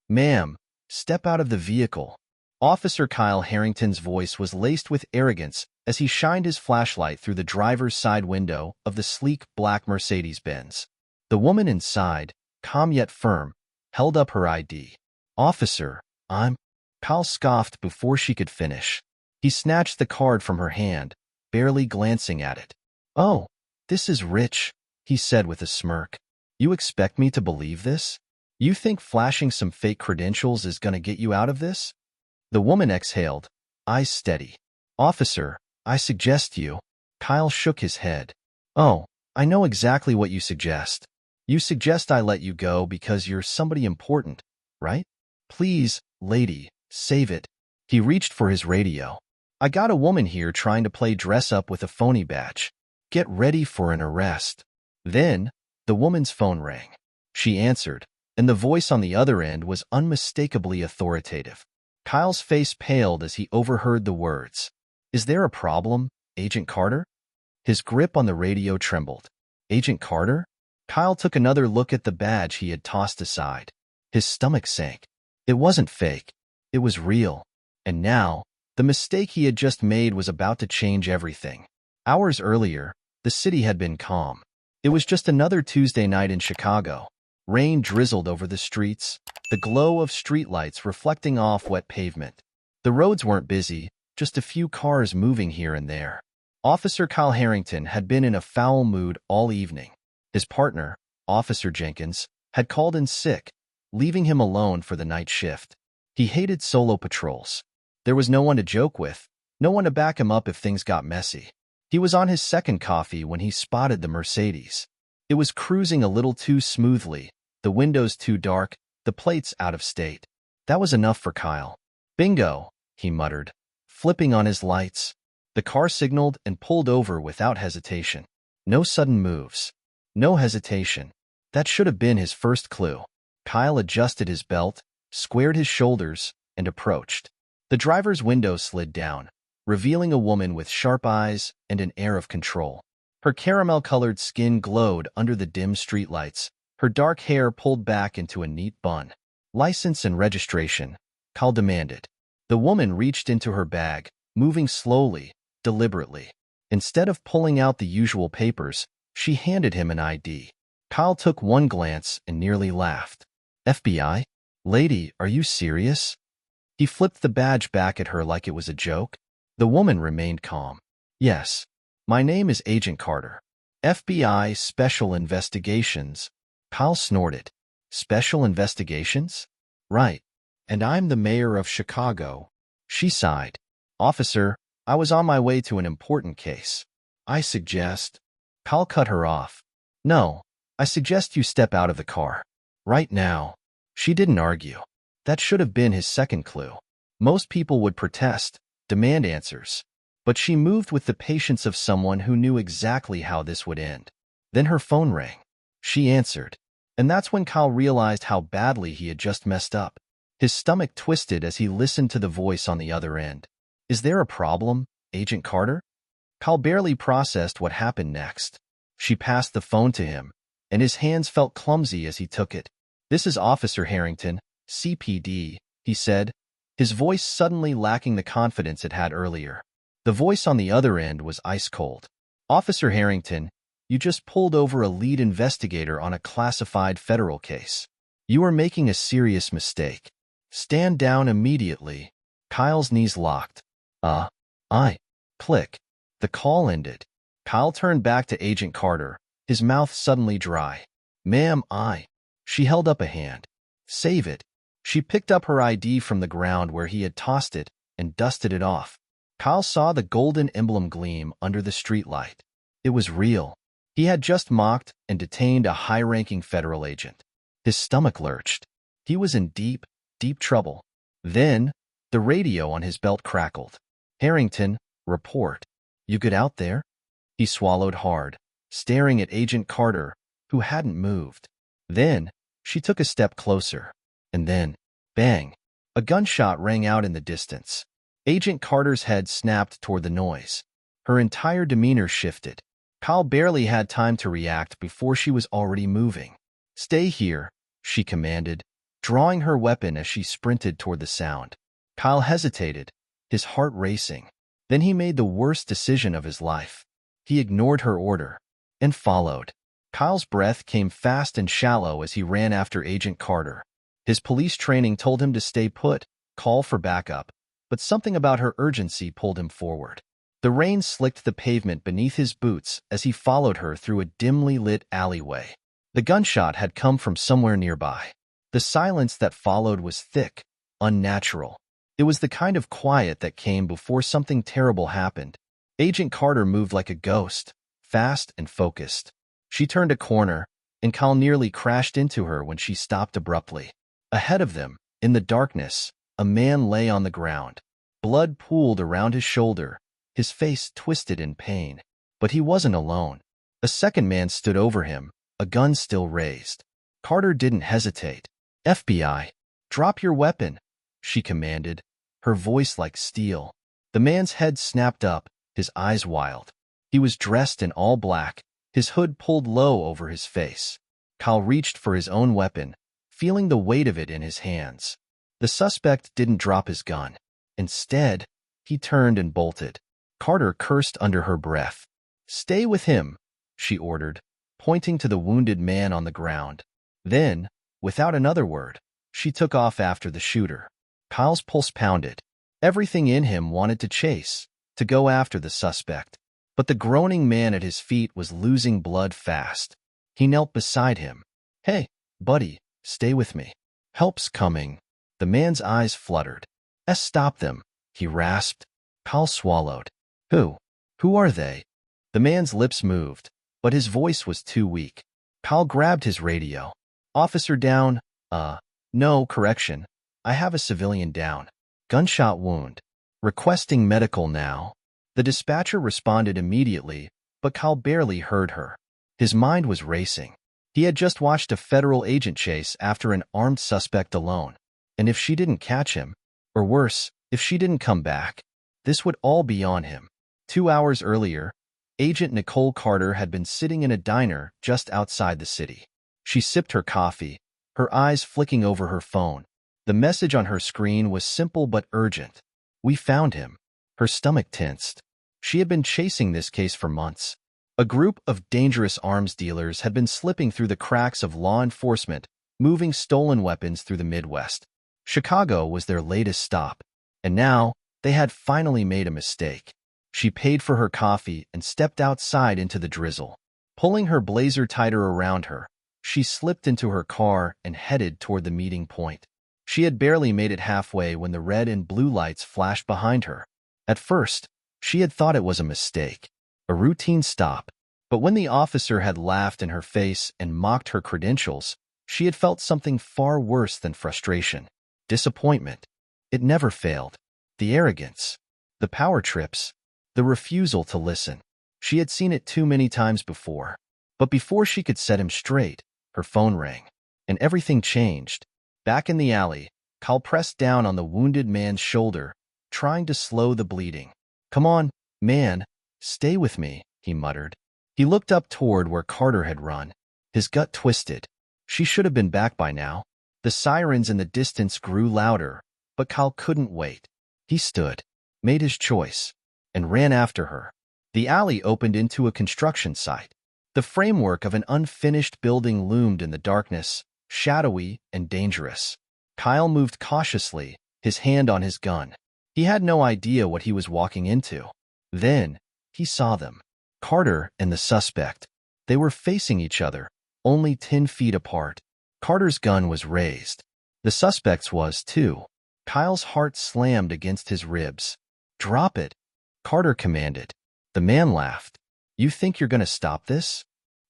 Ma'am, step out of the vehicle. Officer Kyle Harrington's voice was laced with arrogance as he shined his flashlight through the driver's side window of the sleek black Mercedes-Benz. The woman inside, calm yet firm, held up her ID. Officer, I'm... Kyle scoffed before she could finish. He snatched the card from her hand, barely glancing at it. Oh, this is rich, he said with a smirk. You expect me to believe this? You think flashing some fake credentials is gonna get you out of this? The woman exhaled, eyes steady. Officer, I suggest you... Kyle shook his head. Oh, I know exactly what you suggest. You suggest I let you go because you're somebody important, right? Please, lady, save it. He reached for his radio. I got a woman here trying to play dress-up with a phony badge. Get ready for an arrest. Then, the woman's phone rang. She answered, and the voice on the other end was unmistakably authoritative. Kyle's face paled as he overheard the words. Is there a problem, Agent Carter? His grip on the radio trembled. Agent Carter? Kyle took another look at the badge he had tossed aside. His stomach sank. It wasn't fake. It was real. And now, the mistake he had just made was about to change everything. Hours earlier, the city had been calm. It was just another Tuesday night in Chicago. Rain drizzled over the streets, the glow of streetlights reflecting off wet pavement. The roads weren't busy, just a few cars moving here and there. Officer Kyle Harrington had been in a foul mood all evening. His partner, Officer Jenkins, had called in sick, leaving him alone for the night shift. He hated solo patrols. There was no one to joke with, no one to back him up if things got messy. He was on his second coffee when he spotted the Mercedes. It was cruising a little too smoothly, the windows too dark, the plates out of state. That was enough for Kyle. Bingo, he muttered, flipping on his lights. The car signaled and pulled over without hesitation. No sudden moves. No hesitation. That should have been his first clue. Kyle adjusted his belt, squared his shoulders, and approached. The driver's window slid down, revealing a woman with sharp eyes and an air of control. Her caramel-colored skin glowed under the dim streetlights, her dark hair pulled back into a neat bun. License and registration, Kyle demanded. The woman reached into her bag, moving slowly, deliberately. Instead of pulling out the usual papers, she handed him an ID. Kyle took one glance and nearly laughed. FBI? Lady, are you serious? He flipped the badge back at her like it was a joke. The woman remained calm. Yes. My name is Agent Carter. FBI Special Investigations. Kyle snorted. Special Investigations? Right. And I'm the mayor of Chicago. She sighed. Officer, I was on my way to an important case. I suggest... Kyle cut her off. No, I suggest you step out of the car. Right now. She didn't argue. That should have been his second clue. Most people would protest, demand answers. But she moved with the patience of someone who knew exactly how this would end. Then her phone rang. She answered. And that's when Kyle realized how badly he had just messed up. His stomach twisted as he listened to the voice on the other end. Is there a problem, Agent Carter? Kyle barely processed what happened next. She passed the phone to him, and his hands felt clumsy as he took it. This is Officer Harrington, CPD, he said, his voice suddenly lacking the confidence it had earlier. The voice on the other end was ice cold. Officer Harrington, you just pulled over a lead investigator on a classified federal case. You are making a serious mistake. Stand down immediately. Kyle's knees locked. Click. The call ended. Kyle turned back to Agent Carter, his mouth suddenly dry. Ma'am, She held up a hand. Save it. She picked up her ID from the ground where he had tossed it and dusted it off. Kyle saw the golden emblem gleam under the streetlight. It was real. He had just mocked and detained a high-ranking federal agent. His stomach lurched. He was in deep, deep trouble. Then, the radio on his belt crackled. Harrington, report. You good out there? He swallowed hard, staring at Agent Carter, who hadn't moved. Then, she took a step closer. And then, bang! A gunshot rang out in the distance. Agent Carter's head snapped toward the noise. Her entire demeanor shifted. Kyle barely had time to react before she was already moving. Stay here, she commanded, drawing her weapon as she sprinted toward the sound. Kyle hesitated, his heart racing. Then he made the worst decision of his life. He ignored her order and followed. Kyle's breath came fast and shallow as he ran after Agent Carter. His police training told him to stay put, call for backup, but something about her urgency pulled him forward. The rain slicked the pavement beneath his boots as he followed her through a dimly lit alleyway. The gunshot had come from somewhere nearby. The silence that followed was thick, unnatural. It was the kind of quiet that came before something terrible happened. Agent Carter moved like a ghost, fast and focused. She turned a corner, and Kyle nearly crashed into her when she stopped abruptly. Ahead of them, in the darkness, a man lay on the ground. Blood pooled around his shoulder, his face twisted in pain. But he wasn't alone. A second man stood over him, a gun still raised. Carter didn't hesitate. "FBI, drop your weapon," she commanded, her voice like steel. The man's head snapped up, his eyes wild. He was dressed in all black, his hood pulled low over his face. Kyle reached for his own weapon, feeling the weight of it in his hands. The suspect didn't drop his gun. Instead, he turned and bolted. Carter cursed under her breath. "Stay with him," she ordered, pointing to the wounded man on the ground. Then, without another word, she took off after the shooter. Kyle's pulse pounded. Everything in him wanted to chase, to go after the suspect. But the groaning man at his feet was losing blood fast. He knelt beside him. "Hey, buddy, stay with me. Help's coming." The man's eyes fluttered. "Stop them," he rasped. Kyle swallowed. Who are they?" The man's lips moved, but his voice was too weak. Kyle grabbed his radio. "Officer down. No, correction. I have a civilian down. Gunshot wound. Requesting medical now." The dispatcher responded immediately, but Kyle barely heard her. His mind was racing. He had just watched a federal agent chase after an armed suspect alone. And if she didn't catch him, or worse, if she didn't come back, this would all be on him. 2 hours earlier, Agent Nicole Carter had been sitting in a diner just outside the city. She sipped her coffee, her eyes flicking over her phone. The message on her screen was simple but urgent. "We found him." Her stomach tensed. She had been chasing this case for months. A group of dangerous arms dealers had been slipping through the cracks of law enforcement, moving stolen weapons through the Midwest. Chicago was their latest stop, and now they had finally made a mistake. She paid for her coffee and stepped outside into the drizzle. Pulling her blazer tighter around her, she slipped into her car and headed toward the meeting point. She had barely made it halfway when the red and blue lights flashed behind her. At first, she had thought it was a mistake, a routine stop. But when the officer had laughed in her face and mocked her credentials, she had felt something far worse than frustration. Disappointment. It never failed. The arrogance. The power trips. The refusal to listen. She had seen it too many times before. But before she could set him straight, her phone rang. And everything changed. Back in the alley, Kyle pressed down on the wounded man's shoulder, trying to slow the bleeding. "Come on, man. Stay with me," he muttered. He looked up toward where Carter had run. His gut twisted. She should have been back by now. The sirens in the distance grew louder, but Kyle couldn't wait. He stood, made his choice, and ran after her. The alley opened into a construction site. The framework of an unfinished building loomed in the darkness, shadowy and dangerous. Kyle moved cautiously, his hand on his gun. He had no idea what he was walking into. Then, he saw them. Carter and the suspect. They were facing each other, only 10 feet apart. Carter's gun was raised. The suspect's was, too. Kyle's heart slammed against his ribs. "Drop it," Carter commanded. The man laughed. "You think you're going to stop this?"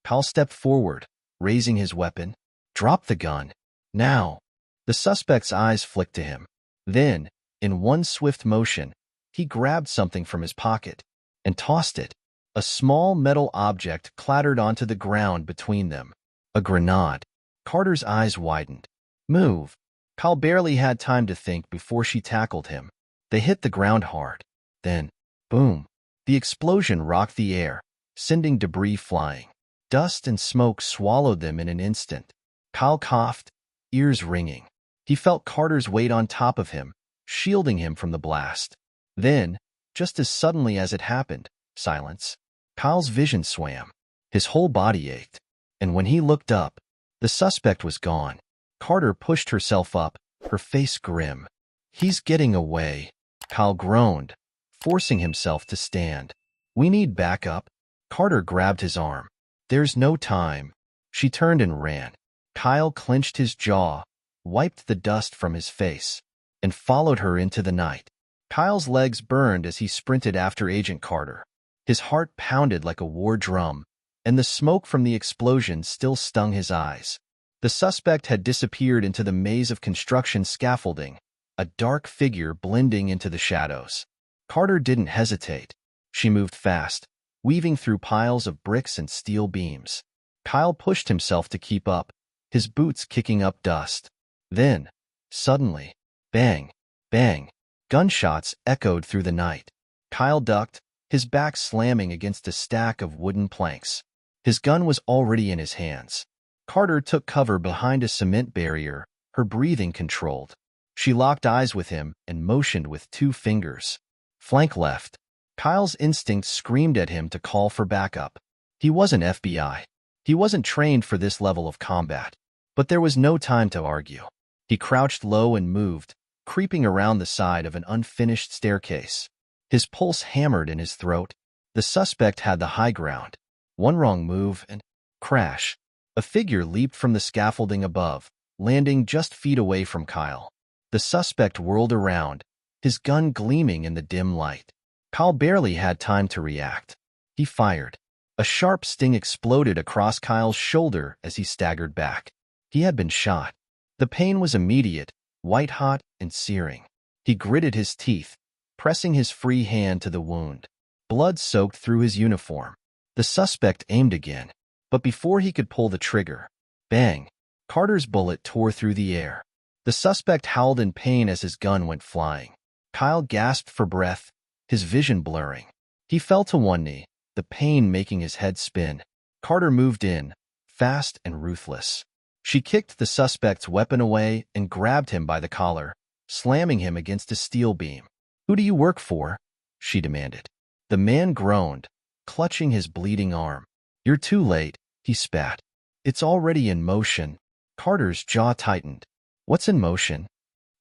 Kyle stepped forward, raising his weapon. "Drop the gun. Now." The suspect's eyes flicked to him. Then, in one swift motion, he grabbed something from his pocket and tossed it. A small metal object clattered onto the ground between them. A grenade. Carter's eyes widened. "Move." Kyle barely had time to think before she tackled him. They hit the ground hard. Then, boom. The explosion rocked the air, sending debris flying. Dust and smoke swallowed them in an instant. Kyle coughed, ears ringing. He felt Carter's weight on top of him, shielding him from the blast. Then, just as suddenly as it happened, silence. Kyle's vision swam. His whole body ached. And when he looked up, the suspect was gone. Carter pushed herself up, her face grim. "He's getting away," Kyle groaned, forcing himself to stand. "We need backup." Carter grabbed his arm. "There's no time." She turned and ran. Kyle clenched his jaw, wiped the dust from his face, and followed her into the night. Kyle's legs burned as he sprinted after Agent Carter. His heart pounded like a war drum, and the smoke from the explosion still stung his eyes. The suspect had disappeared into the maze of construction scaffolding, a dark figure blending into the shadows. Carter didn't hesitate. She moved fast, weaving through piles of bricks and steel beams. Kyle pushed himself to keep up, his boots kicking up dust. Then, suddenly, bang, bang, gunshots echoed through the night. Kyle ducked, his back slamming against a stack of wooden planks. His gun was already in his hands. Carter took cover behind a cement barrier, her breathing controlled. She locked eyes with him and motioned with 2 fingers. Flank left. Kyle's instinct screamed at him to call for backup. He wasn't FBI. He wasn't trained for this level of combat. But there was no time to argue. He crouched low and moved, creeping around the side of an unfinished staircase. His pulse hammered in his throat. The suspect had the high ground. One wrong move and crash. A figure leaped from the scaffolding above, landing just feet away from Kyle. The suspect whirled around, his gun gleaming in the dim light. Kyle barely had time to react. He fired. A sharp sting exploded across Kyle's shoulder as he staggered back. He had been shot. The pain was immediate, white-hot and searing. He gritted his teeth, pressing his free hand to the wound. Blood soaked through his uniform. The suspect aimed again, but before he could pull the trigger, bang, Carter's bullet tore through the air. The suspect howled in pain as his gun went flying. Kyle gasped for breath, his vision blurring. He fell to one knee, the pain making his head spin. Carter moved in, fast and ruthless. She kicked the suspect's weapon away and grabbed him by the collar, slamming him against a steel beam. "Who do you work for?" she demanded. The man groaned, clutching his bleeding arm. "You're too late," he spat. "It's already in motion." Carter's jaw tightened. "What's in motion?"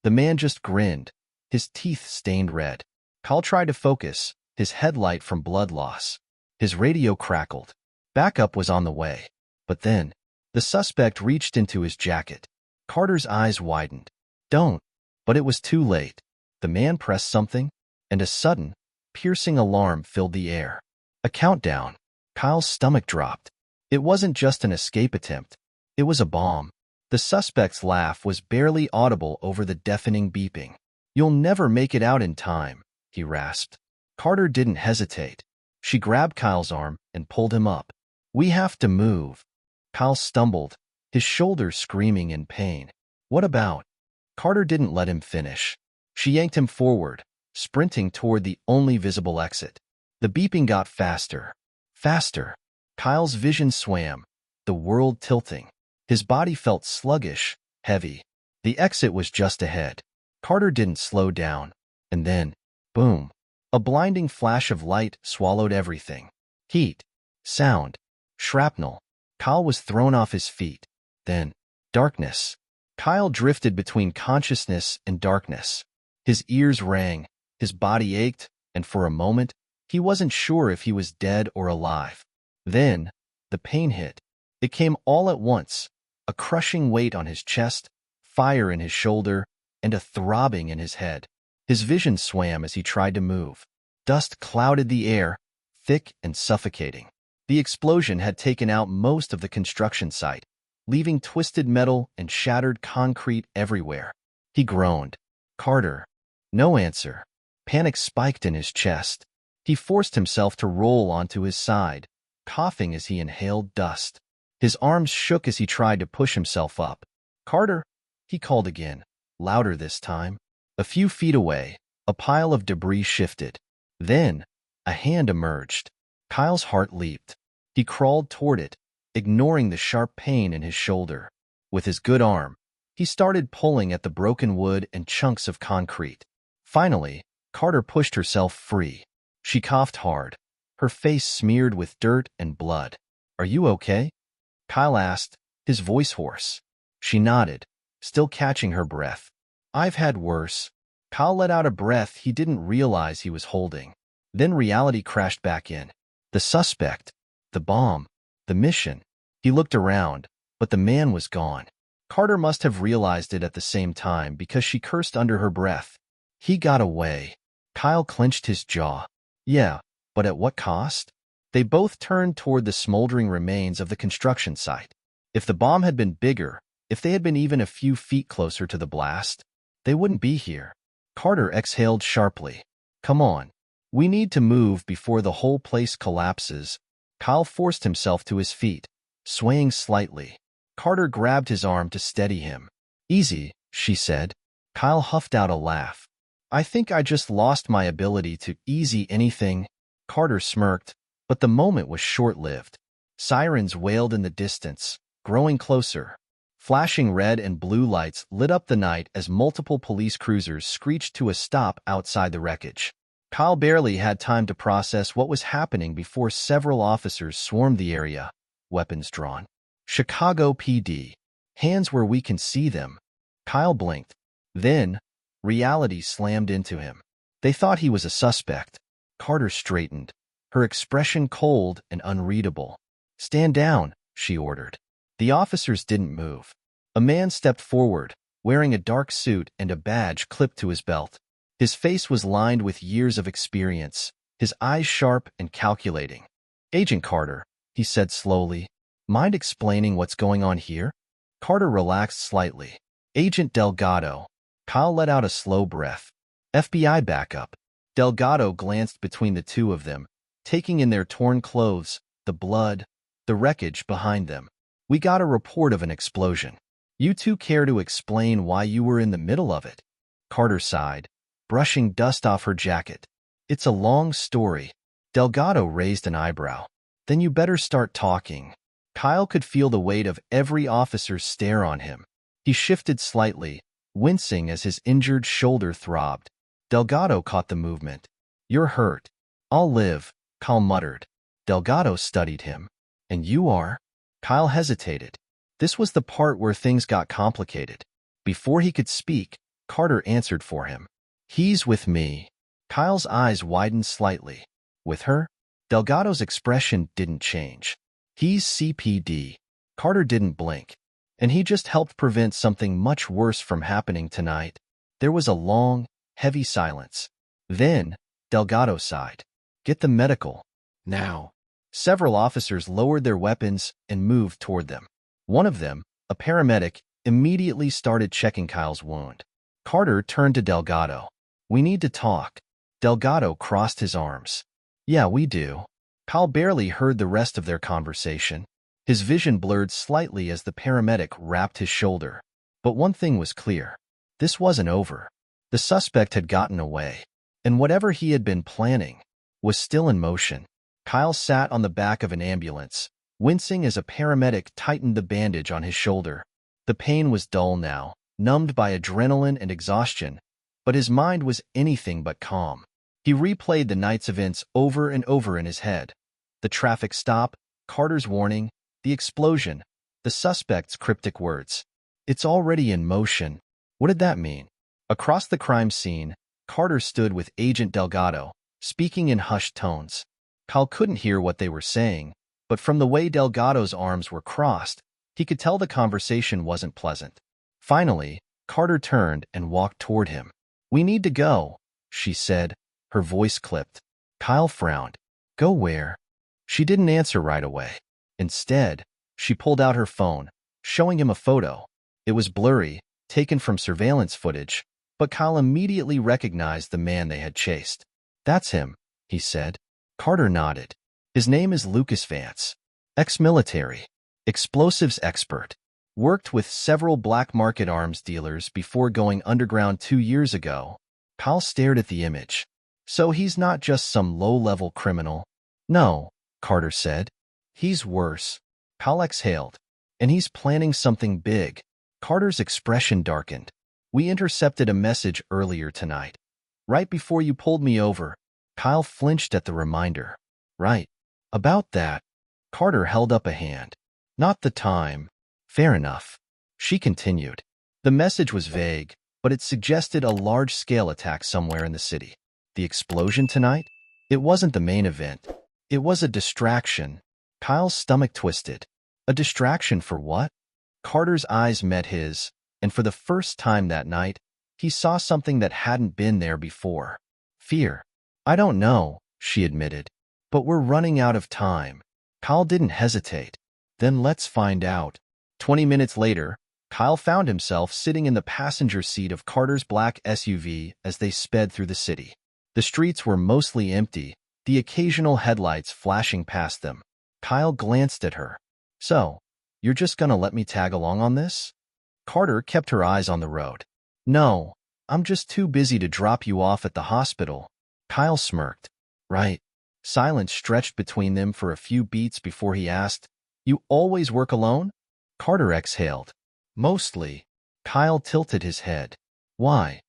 The man just grinned, his teeth stained red. Kyle tried to focus, his headlight from blood loss. His radio crackled. Backup was on the way. But then, the suspect reached into his jacket. Carter's eyes widened. "Don't." But it was too late. The man pressed something, and a sudden, piercing alarm filled the air. A countdown. Kyle's stomach dropped. It wasn't just an escape attempt. It was a bomb. The suspect's laugh was barely audible over the deafening beeping. "You'll never make it out in time," he rasped. Carter didn't hesitate. She grabbed Kyle's arm and pulled him up. "We have to move." Kyle stumbled, his shoulders screaming in pain. "What about?" Carter didn't let him finish. She yanked him forward, sprinting toward the only visible exit. The beeping got faster. Faster. Kyle's vision swam, the world tilting. His body felt sluggish, heavy. The exit was just ahead. Carter didn't slow down. And then, boom. A blinding flash of light swallowed everything. Heat. Sound. Shrapnel. Kyle was thrown off his feet. Then, darkness. Kyle drifted between consciousness and darkness. His ears rang, his body ached, and for a moment, he wasn't sure if he was dead or alive. Then, the pain hit. It came all at once, a crushing weight on his chest, fire in his shoulder, and a throbbing in his head. His vision swam as he tried to move. Dust clouded the air, thick and suffocating. The explosion had taken out most of the construction site, leaving twisted metal and shattered concrete everywhere. He groaned. "Carter." No answer. Panic spiked in his chest. He forced himself to roll onto his side, coughing as he inhaled dust. His arms shook as he tried to push himself up. "Carter," he called again, louder this time. A few feet away, a pile of debris shifted. Then, a hand emerged. Kyle's heart leaped. He crawled toward it, ignoring the sharp pain in his shoulder. With his good arm, He started pulling at the broken wood and chunks of concrete. Finally, Carter pushed herself free. She coughed hard, her face smeared with dirt and blood. "Are you okay?" Kyle asked, his voice hoarse. She nodded, still catching her breath. "I've had worse." Kyle let out a breath he didn't realize he was holding. Then reality crashed back in. The suspect, the bomb, the mission. He looked around, but the man was gone. Carter must have realized it at the same time because she cursed under her breath. He got away. Kyle clenched his jaw. Yeah, but at what cost? They both turned toward the smoldering remains of the construction site. If the bomb had been bigger, if they had been even a few feet closer to the blast, they wouldn't be here. Carter exhaled sharply. "Come on. We need to move before the whole place collapses." Kyle forced himself to his feet, swaying slightly. Carter grabbed his arm to steady him. "Easy," she said. Kyle huffed out a laugh. "I think I just lost my ability to easy anything." Carter smirked, but the moment was short-lived. Sirens wailed in the distance, growing closer. Flashing red and blue lights lit up the night as multiple police cruisers screeched to a stop outside the wreckage. Kyle barely had time to process what was happening before several officers swarmed the area, weapons drawn. "Chicago PD. Hands where we can see them." Kyle blinked. Then, reality slammed into him. They thought he was a suspect. Carter straightened, her expression cold and unreadable. "Stand down," she ordered. The officers didn't move. A man stepped forward, wearing a dark suit and a badge clipped to his belt. His face was lined with years of experience, his eyes sharp and calculating. "Agent Carter," he said slowly, "mind explaining what's going on here?" Carter relaxed slightly. "Agent Delgado." Kyle let out a slow breath. "FBI backup." Delgado glanced between the two of them, taking in their torn clothes, the blood, the wreckage behind them. "We got a report of an explosion. You two care to explain why you were in the middle of it?" Carter sighed, brushing dust off her jacket. "It's a long story." Delgado raised an eyebrow. "Then you better start talking." Kyle could feel the weight of every officer's stare on him. He shifted slightly, wincing as his injured shoulder throbbed. Delgado caught the movement. "You're hurt." "I'll live," Kyle muttered. Delgado studied him. "And you are?" Kyle hesitated. This was the part where things got complicated. Before he could speak, Carter answered for him. "He's with me." Kyle's eyes widened slightly. "With her?" Delgado's expression didn't change. "He's CPD." Carter didn't blink. "And he just helped prevent something much worse from happening tonight." There was a long, heavy silence. Then, Delgado sighed. "Get the medical. Now." Several officers lowered their weapons and moved toward them. One of them, a paramedic, immediately started checking Kyle's wound. Carter turned to Delgado. "We need to talk." Delgado crossed his arms. "Yeah, we do." Kyle barely heard the rest of their conversation. His vision blurred slightly as the paramedic wrapped his shoulder. But one thing was clear. This wasn't over. The suspect had gotten away, and whatever he had been planning was still in motion. Kyle sat on the back of an ambulance, wincing as a paramedic tightened the bandage on his shoulder. The pain was dull now, numbed by adrenaline and exhaustion, but his mind was anything but calm. He replayed the night's events over and over in his head. The traffic stop, Carter's warning, the explosion, the suspect's cryptic words. "It's already in motion." What did that mean? Across the crime scene, Carter stood with Agent Delgado, speaking in hushed tones. Kyle couldn't hear what they were saying, but from the way Delgado's arms were crossed, he could tell the conversation wasn't pleasant. Finally, Carter turned and walked toward him. "We need to go," she said, her voice clipped. Kyle frowned. "Go where?" She didn't answer right away. Instead, she pulled out her phone, showing him a photo. It was blurry, taken from surveillance footage, but Kyle immediately recognized the man they had chased. "That's him," he said. Carter nodded. "His name is Lucas Vance. Ex-military. Explosives expert. Worked with several black market arms dealers before going underground 2 years ago." Kyle stared at the image. "So he's not just some low-level criminal?" "No," Carter said. "He's worse." Kyle exhaled. "And he's planning something big." Carter's expression darkened. We intercepted a message earlier tonight. Right before you pulled me over. Kyle flinched at the reminder. Right. About that. Carter held up a hand. Not the time. Fair enough. She continued. The message was vague, but it suggested a large-scale attack somewhere in the city. The explosion tonight? It wasn't the main event. It was a distraction. Kyle's stomach twisted. A distraction for what? Carter's eyes met his, and for the first time that night, he saw something that hadn't been there before. Fear. I don't know, she admitted. But we're running out of time. Kyle didn't hesitate. Then let's find out. 20 minutes later, Kyle found himself sitting in the passenger seat of Carter's black SUV as they sped through the city. The streets were mostly empty, the occasional headlights flashing past them. Kyle glanced at her. So, you're just gonna let me tag along on this? Carter kept her eyes on the road. No, I'm just too busy to drop you off at the hospital. Kyle smirked. Right. Silence stretched between them for a few beats before he asked, You always work alone? Carter exhaled. Mostly. Kyle tilted his head. Why?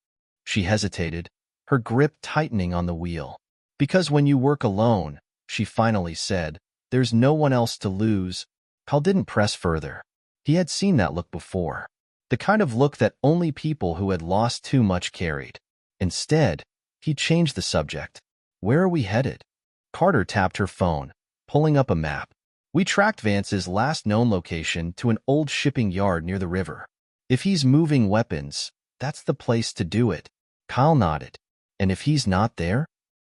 She hesitated, her grip tightening on the wheel. Because when you work alone, she finally said, there's no one else to lose. Kyle didn't press further. He had seen that look before. The kind of look that only people who had lost too much carried. Instead, he changed the subject. Where are we headed? Carter tapped her phone, pulling up a map. We tracked Vance's last known location to an old shipping yard near the river. If he's moving weapons, that's the place to do it. Kyle nodded. And if he's not there?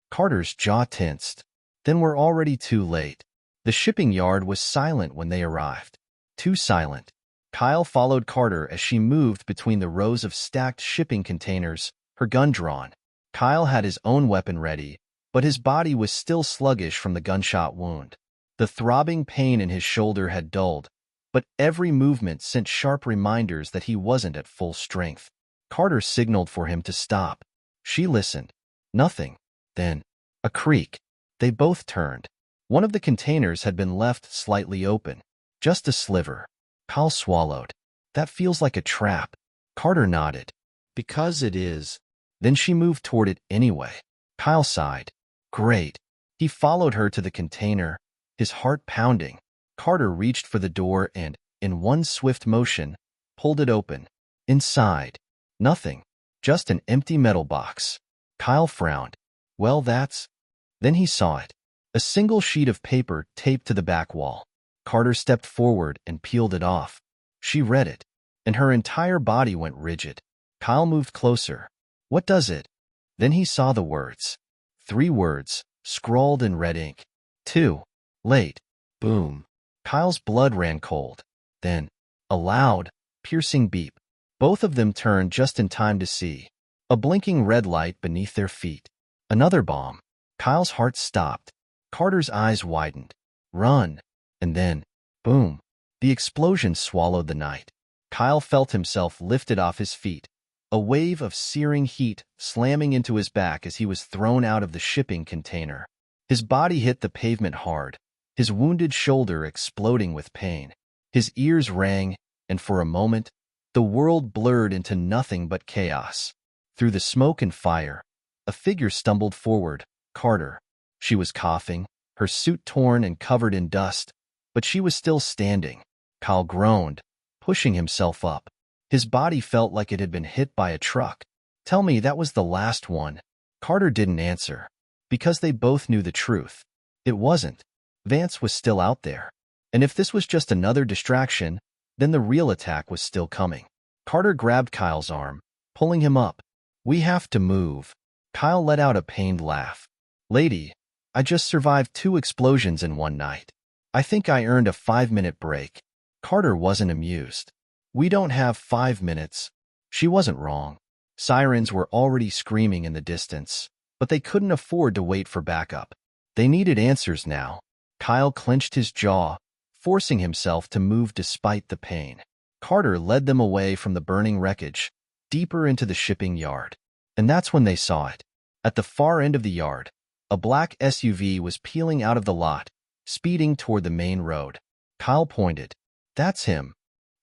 Carter's jaw tensed. Then we're already too late. The shipping yard was silent when they arrived. Too silent. Kyle followed Carter as she moved between the rows of stacked shipping containers, her gun drawn. Kyle had his own weapon ready, but his body was still sluggish from the gunshot wound. The throbbing pain in his shoulder had dulled, but every movement sent sharp reminders that he wasn't at full strength. Carter signaled for him to stop. She listened. Nothing. Then, a creak. They both turned. One of the containers had been left slightly open. Just a sliver. Kyle swallowed. That feels like a trap. Carter nodded. Because it is. Then she moved toward it anyway. Kyle sighed. Great. He followed her to the container, his heart pounding. Carter reached for the door and, in one swift motion, pulled it open. Inside. Nothing. Just an empty metal box. Kyle frowned. Well, that's... Then he saw it. A single sheet of paper taped to the back wall. Carter stepped forward and peeled it off. She read it, and her entire body went rigid. Kyle moved closer. What does it? Then he saw the words. 3 words, scrawled in red ink. 2. Late. Boom. Kyle's blood ran cold. Then, a loud, piercing beep. Both of them turned just in time to see a blinking red light beneath their feet. Another bomb. Kyle's heart stopped. Carter's eyes widened. Run. And then, boom. The explosion swallowed the night. Kyle felt himself lifted off his feet, a wave of searing heat slamming into his back as he was thrown out of the shipping container. His body hit the pavement hard, his wounded shoulder exploding with pain. His ears rang, and for a moment, the world blurred into nothing but chaos. Through the smoke and fire, a figure stumbled forward, Carter. She was coughing, her suit torn and covered in dust, but she was still standing. Kyle groaned, pushing himself up. His body felt like it had been hit by a truck. Tell me that was the last one. Carter didn't answer, because they both knew the truth. It wasn't. Vance was still out there. And if this was just another distraction, then the real attack was still coming. Carter grabbed Kyle's arm, pulling him up. We have to move. Kyle let out a pained laugh. Lady, I just survived 2 explosions in one night. I think I earned a 5-minute break. Carter wasn't amused. We don't have 5 minutes. She wasn't wrong. Sirens were already screaming in the distance, but they couldn't afford to wait for backup. They needed answers now. Kyle clenched his jaw, forcing himself to move despite the pain. Carter led them away from the burning wreckage, deeper into the shipping yard. And that's when they saw it. At the far end of the yard, a black SUV was peeling out of the lot, speeding toward the main road. Kyle pointed. That's him.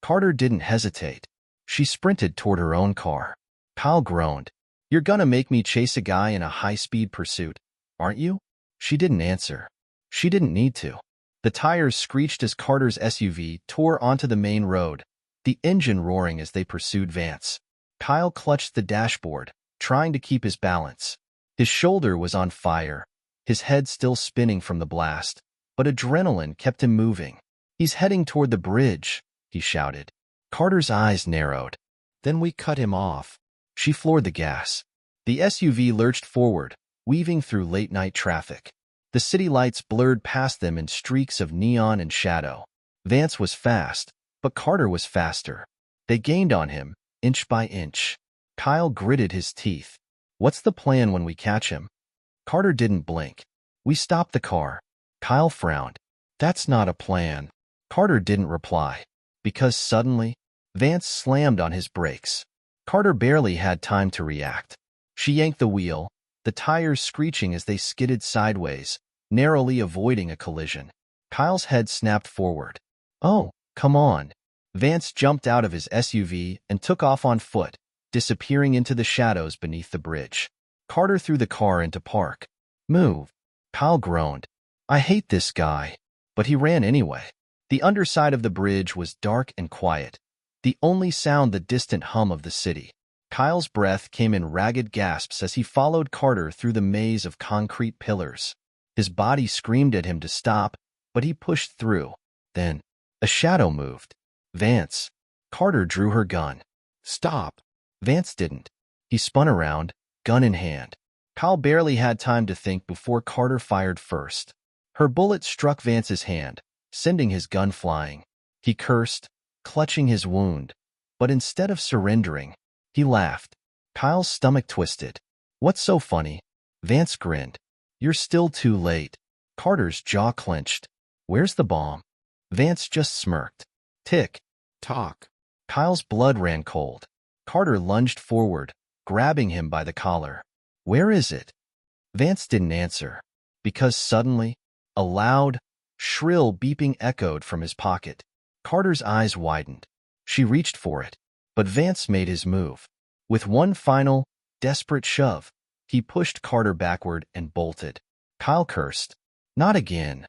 Carter didn't hesitate. She sprinted toward her own car. Kyle groaned. "You're gonna make me chase a guy in a high-speed pursuit, aren't you?" She didn't answer. She didn't need to. The tires screeched as Carter's SUV tore onto the main road, the engine roaring as they pursued Vance. Kyle clutched the dashboard, trying to keep his balance. His shoulder was on fire, his head still spinning from the blast, but adrenaline kept him moving. "He's heading toward the bridge," he shouted. Carter's eyes narrowed. "Then we cut him off." She floored the gas. The SUV lurched forward, weaving through late-night traffic. The city lights blurred past them in streaks of neon and shadow. Vance was fast, but Carter was faster. They gained on him, inch by inch. Kyle gritted his teeth. "What's the plan when we catch him?" Carter didn't blink. "We stop the car." Kyle frowned. "That's not a plan." Carter didn't reply. Because suddenly, Vance slammed on his brakes. Carter barely had time to react. She yanked the wheel, the tires screeching as they skidded sideways, narrowly avoiding a collision. Kyle's head snapped forward. "Oh, come on." Vance jumped out of his SUV and took off on foot, disappearing into the shadows beneath the bridge. Carter threw the car into park. "Move." Kyle groaned. "I hate this guy." But he ran anyway. The underside of the bridge was dark and quiet, the only sound the distant hum of the city. Kyle's breath came in ragged gasps as he followed Carter through the maze of concrete pillars. His body screamed at him to stop, but he pushed through. Then, a shadow moved. "Vance." Carter drew her gun. "Stop." Vance didn't. He spun around, gun in hand. Kyle barely had time to think before Carter fired first. Her bullet struck Vance's hand, sending his gun flying. He cursed, clutching his wound, but instead of surrendering, he laughed. Kyle's stomach twisted. "What's so funny?" Vance grinned. "You're still too late." Carter's jaw clenched. "Where's the bomb?" Vance just smirked. "Tick. Tock." Kyle's blood ran cold. Carter lunged forward, grabbing him by the collar. "Where is it?" Vance didn't answer, because suddenly, a loud, shrill beeping echoed from his pocket. Carter's eyes widened. She reached for it, but Vance made his move. With one final, desperate shove, he pushed Carter backward and bolted. Kyle cursed. "Not again."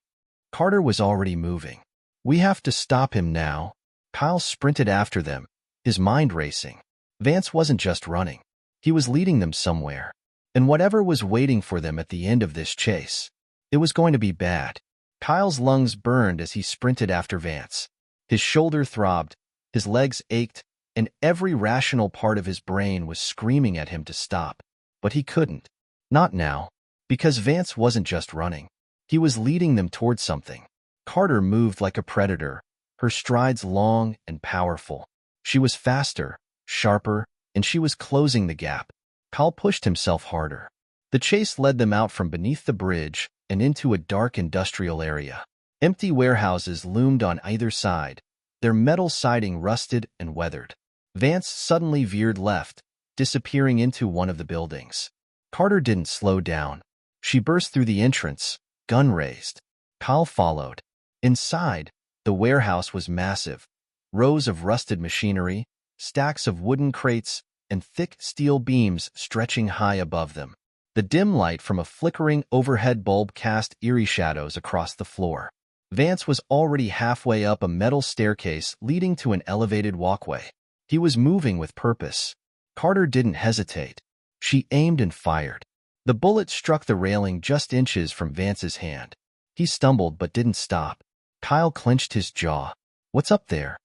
Carter was already moving. "We have to stop him now." Kyle sprinted after them, his mind racing. Vance wasn't just running. He was leading them somewhere. And whatever was waiting for them at the end of this chase, it was going to be bad. Kyle's lungs burned as he sprinted after Vance. His shoulder throbbed, his legs ached, and every rational part of his brain was screaming at him to stop. But he couldn't. Not now. Because Vance wasn't just running. He was leading them toward something. Carter moved like a predator, her strides long and powerful. She was faster, sharper, and she was closing the gap. Kyle pushed himself harder. The chase led them out from beneath the bridge and into a dark industrial area. Empty warehouses loomed on either side, their metal siding rusted and weathered. Vance suddenly veered left, disappearing into one of the buildings. Carter didn't slow down. She burst through the entrance, gun raised. Kyle followed. Inside, the warehouse was massive. Rows of rusted machinery, stacks of wooden crates, and thick steel beams stretching high above them. The dim light from a flickering overhead bulb cast eerie shadows across the floor. Vance was already halfway up a metal staircase leading to an elevated walkway. He was moving with purpose. Carter didn't hesitate. She aimed and fired. The bullet struck the railing just inches from Vance's hand. He stumbled but didn't stop. Kyle clenched his jaw. "What's up there?"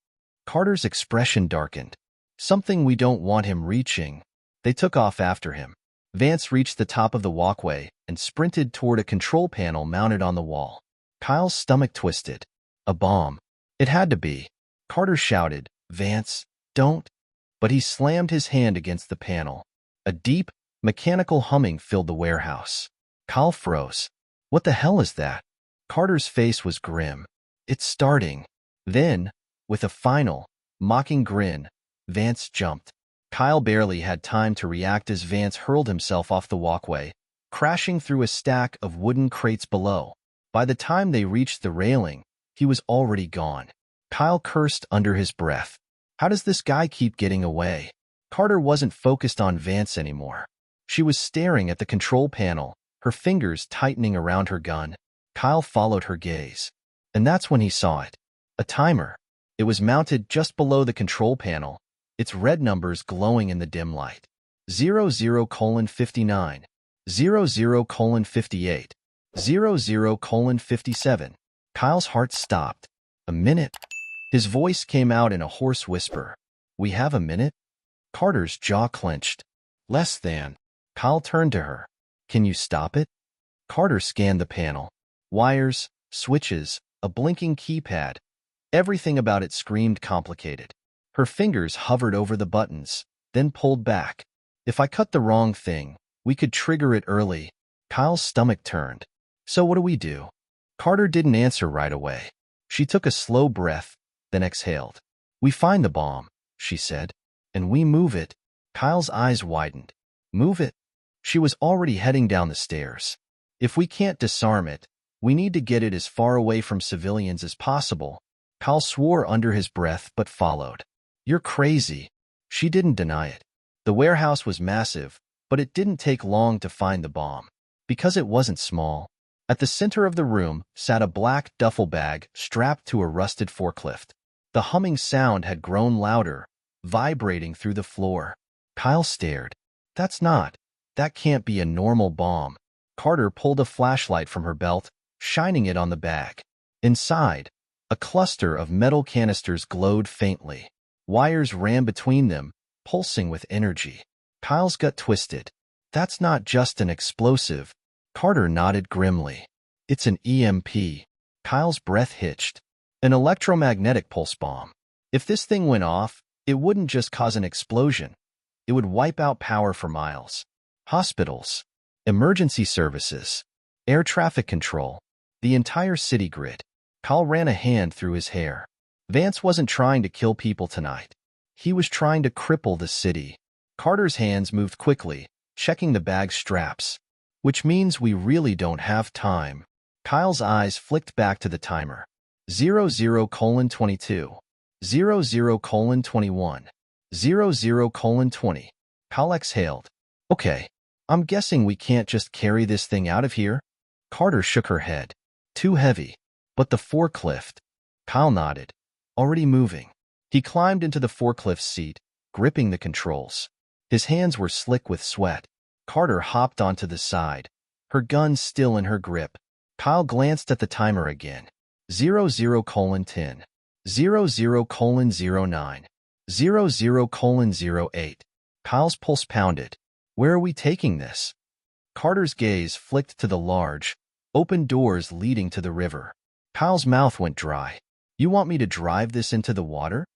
Carter's expression darkened. "Something we don't want him reaching." They took off after him. Vance reached the top of the walkway and sprinted toward a control panel mounted on the wall. Kyle's stomach twisted. A bomb. It had to be. Carter shouted, "Vance, don't." But he slammed his hand against the panel. A deep, mechanical humming filled the warehouse. Kyle froze. "What the hell is that?" Carter's face was grim. "It's starting." Then, with a final, mocking grin, Vance jumped. Kyle barely had time to react as Vance hurled himself off the walkway, crashing through a stack of wooden crates below. By the time they reached the railing, he was already gone. Kyle cursed under his breath. How does this guy keep getting away? Carter wasn't focused on Vance anymore. She was staring at the control panel, her fingers tightening around her gun. Kyle followed her gaze. And that's when he saw it. A timer. It was mounted just below the control panel, its red numbers glowing in the dim light. 00:59, 00:58, 00:57. Kyle's heart stopped. A minute? His voice came out in a hoarse whisper. We have a minute? Carter's jaw clenched. Less than. Kyle turned to her. Can you stop it? Carter scanned the panel. Wires, switches, a blinking keypad. Everything about it screamed complicated. Her fingers hovered over the buttons, then pulled back. If I cut the wrong thing, we could trigger it early. Kyle's stomach turned. So what do we do? Carter didn't answer right away. She took a slow breath, then exhaled. We find the bomb, she said, and we move it. Kyle's eyes widened. Move it? She was already heading down the stairs. If we can't disarm it, we need to get it as far away from civilians as possible. Kyle swore under his breath but followed. You're crazy. She didn't deny it. The warehouse was massive, but it didn't take long to find the bomb. Because it wasn't small. At the center of the room sat a black duffel bag strapped to a rusted forklift. The humming sound had grown louder, vibrating through the floor. Kyle stared. That can't be a normal bomb. Carter pulled a flashlight from her belt, shining it on the bag. Inside, a cluster of metal canisters glowed faintly. Wires ran between them, pulsing with energy. Kyle's gut twisted. That's not just an explosive. Carter nodded grimly. It's an EMP. Kyle's breath hitched. An electromagnetic pulse bomb. If this thing went off, it wouldn't just cause an explosion. It would wipe out power for miles. Hospitals, emergency services, air traffic control, the entire city grid. Kyle ran a hand through his hair. Vance wasn't trying to kill people tonight. He was trying to cripple the city. Carter's hands moved quickly, checking the bag's straps. Which means we really don't have time. Kyle's eyes flicked back to the timer. 00:22, 00:21, 00:20. Kyle exhaled. Okay, I'm guessing we can't just carry this thing out of here? Carter shook her head. Too heavy. But the forklift. Kyle nodded. Already moving. He climbed into the forklift's seat, gripping the controls. His hands were slick with sweat. Carter hopped onto the side, her gun still in her grip. Kyle glanced at the timer again. 00:10, 00:09, 00:08. Kyle's pulse pounded. Where are we taking this? Carter's gaze flicked to the large, open doors leading to the river. Kyle's mouth went dry. You want me to drive this into the water?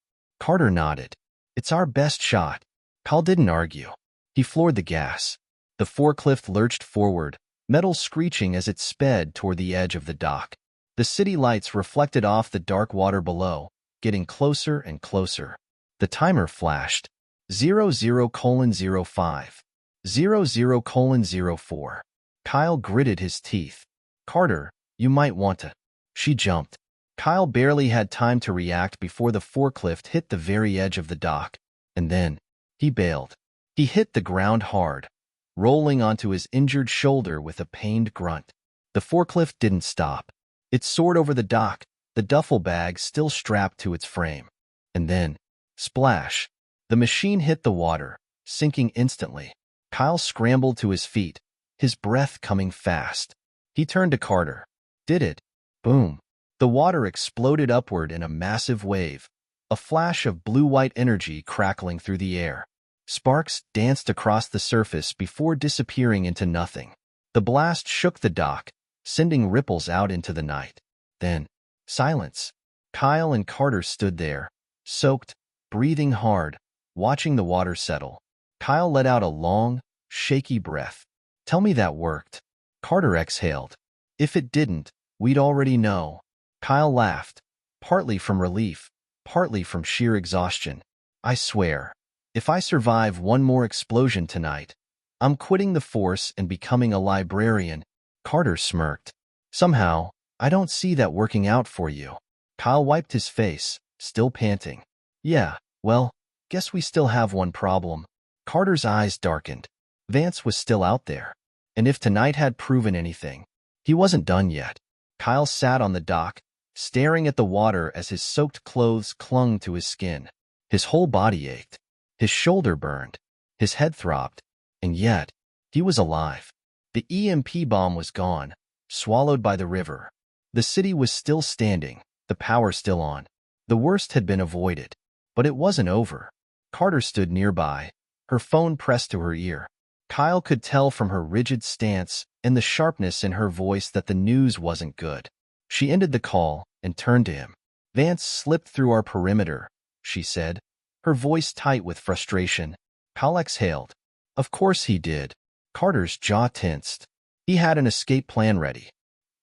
Carter nodded. It's our best shot. Kyle didn't argue. He floored the gas. The forklift lurched forward, metal screeching as it sped toward the edge of the dock. The city lights reflected off the dark water below, getting closer and closer. The timer flashed. 00:05, 00:04. Kyle gritted his teeth. Carter, you might want to. She jumped. Kyle barely had time to react before the forklift hit the very edge of the dock. And then, he bailed. He hit the ground hard, rolling onto his injured shoulder with a pained grunt. The forklift didn't stop. It soared over the dock, the duffel bag still strapped to its frame. And then, splash. The machine hit the water, sinking instantly. Kyle scrambled to his feet, his breath coming fast. He turned to Carter. Did it? Boom. The water exploded upward in a massive wave, a flash of blue-white energy crackling through the air. Sparks danced across the surface before disappearing into nothing. The blast shook the dock, sending ripples out into the night. Then, silence. Kyle and Carter stood there, soaked, breathing hard, watching the water settle. Kyle let out a long, shaky breath. Tell me that worked. Carter exhaled. If it didn't, we'd already know. Kyle laughed, partly from relief, partly from sheer exhaustion. I swear, if I survive one more explosion tonight, I'm quitting the force and becoming a librarian. Carter smirked. Somehow, I don't see that working out for you. Kyle wiped his face, still panting. Yeah, Well, guess we still have one problem. Carter's eyes darkened. Vance was still out there. And if tonight had proven anything, he wasn't done yet. Kyle sat on the dock, staring at the water as his soaked clothes clung to his skin. His whole body ached. His shoulder burned. His head throbbed. And yet, he was alive. The EMP bomb was gone, swallowed by the river. The city was still standing, the power still on. The worst had been avoided. But it wasn't over. Carter stood nearby, her phone pressed to her ear. Kyle could tell from her rigid stance and the sharpness in her voice that the news wasn't good. She ended the call and turned to him. Vance slipped through our perimeter, she said, her voice tight with frustration. Kyle exhaled. Of course he did. Carter's jaw tensed. He had an escape plan ready.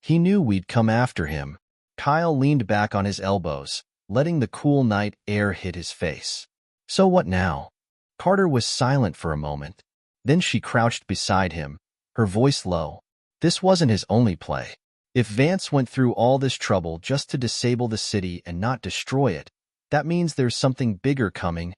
He knew we'd come after him. Kyle leaned back on his elbows, letting the cool night air hit his face. So what now? Carter was silent for a moment. Then she crouched beside him, her voice low. This wasn't his only play. If Vance went through all this trouble just to disable the city and not destroy it, that means there's something bigger coming.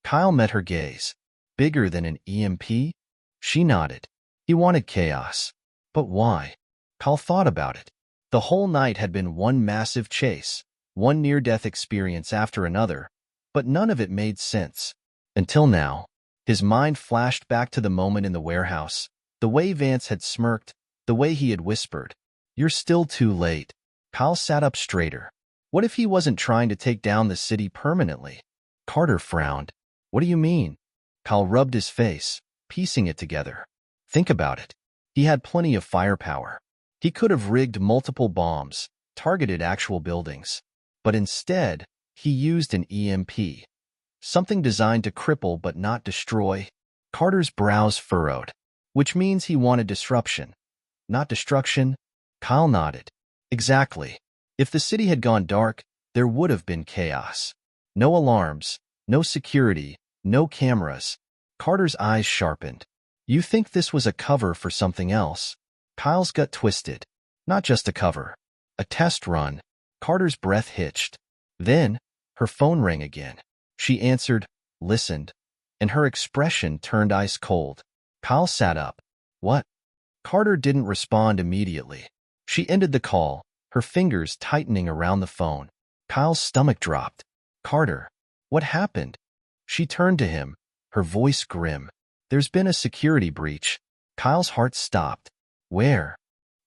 Kyle met her gaze. Bigger than an EMP? She nodded. He wanted chaos. But why? Kyle thought about it. The whole night had been one massive chase, one near-death experience after another, but none of it made sense. Until now, his mind flashed back to the moment in the warehouse, the way Vance had smirked, the way he had whispered, "You're still too late." Kyle sat up straighter. What if he wasn't trying to take down the city permanently? Carter frowned. What do you mean? Kyle rubbed his face, piecing it together. Think about it. He had plenty of firepower. He could have rigged multiple bombs, targeted actual buildings. But instead, he used an EMP. Something designed to cripple but not destroy. Carter's brows furrowed, which means he wanted disruption, not destruction. Kyle nodded. Exactly. If the city had gone dark, there would have been chaos. No alarms, no security, no cameras. Carter's eyes sharpened. You think this was a cover for something else? Kyle's gut twisted. Not just a cover. A test run. Carter's breath hitched. Then, her phone rang again. She answered, listened, and her expression turned ice cold. Kyle sat up. What? Carter didn't respond immediately. She ended the call, her fingers tightening around the phone. Kyle's stomach dropped. Carter, what happened? She turned to him, her voice grim. There's been a security breach. Kyle's heart stopped. Where?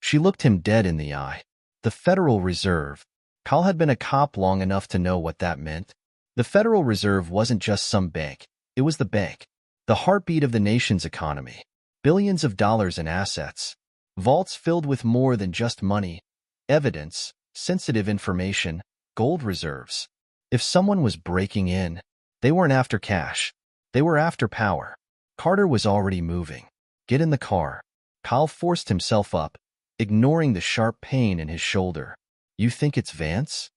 She looked him dead in the eye. The Federal Reserve. Kyle had been a cop long enough to know what that meant. The Federal Reserve wasn't just some bank. It was the bank. The heartbeat of the nation's economy. Billions of dollars in assets. Vaults filled with more than just money. Evidence, sensitive information, gold reserves. If someone was breaking in, they weren't after cash. They were after power. Carter was already moving. Get in the car. Kyle forced himself up, ignoring the sharp pain in his shoulder. You think it's Vance?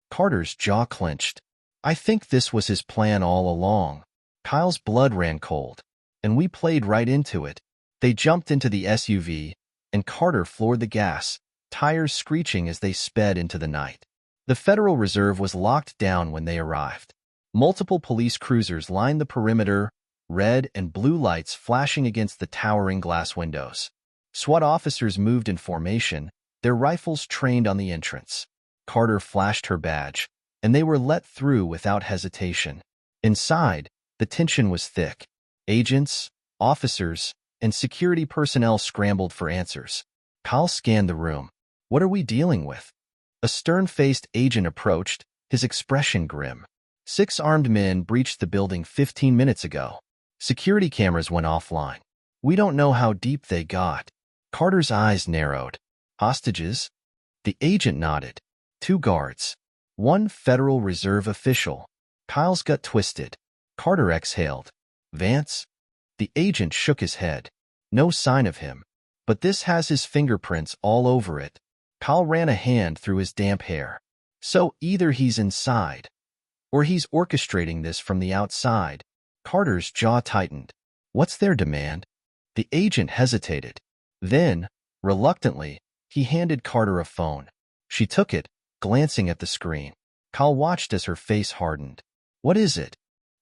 Carter's jaw clenched. I think this was his plan all along. Kyle's blood ran cold, and we played right into it. They jumped into the SUV, and Carter floored the gas, tires screeching as they sped into the night. The Federal Reserve was locked down when they arrived. Multiple police cruisers lined the perimeter, red and blue lights flashing against the towering glass windows. SWAT officers moved in formation, their rifles trained on the entrance. Carter flashed her badge, and they were let through without hesitation. Inside, the tension was thick. Agents, officers, and security personnel scrambled for answers. Kyle scanned the room. What are we dealing with? A stern-faced agent approached, his expression grim. 6 armed men breached the building 15 minutes ago. Security cameras went offline. We don't know how deep they got. Carter's eyes narrowed. Hostages? The agent nodded. 2 guards. 1 Federal Reserve official. Kyle's gut twisted. Carter exhaled. Vance? The agent shook his head. No sign of him. But this has his fingerprints all over it. Kyle ran a hand through his damp hair. So either he's inside, or he's orchestrating this from the outside. Carter's jaw tightened. What's their demand? The agent hesitated. Then, reluctantly, he handed Carter a phone. She took it, glancing at the screen. Kyle watched as her face hardened. What is it?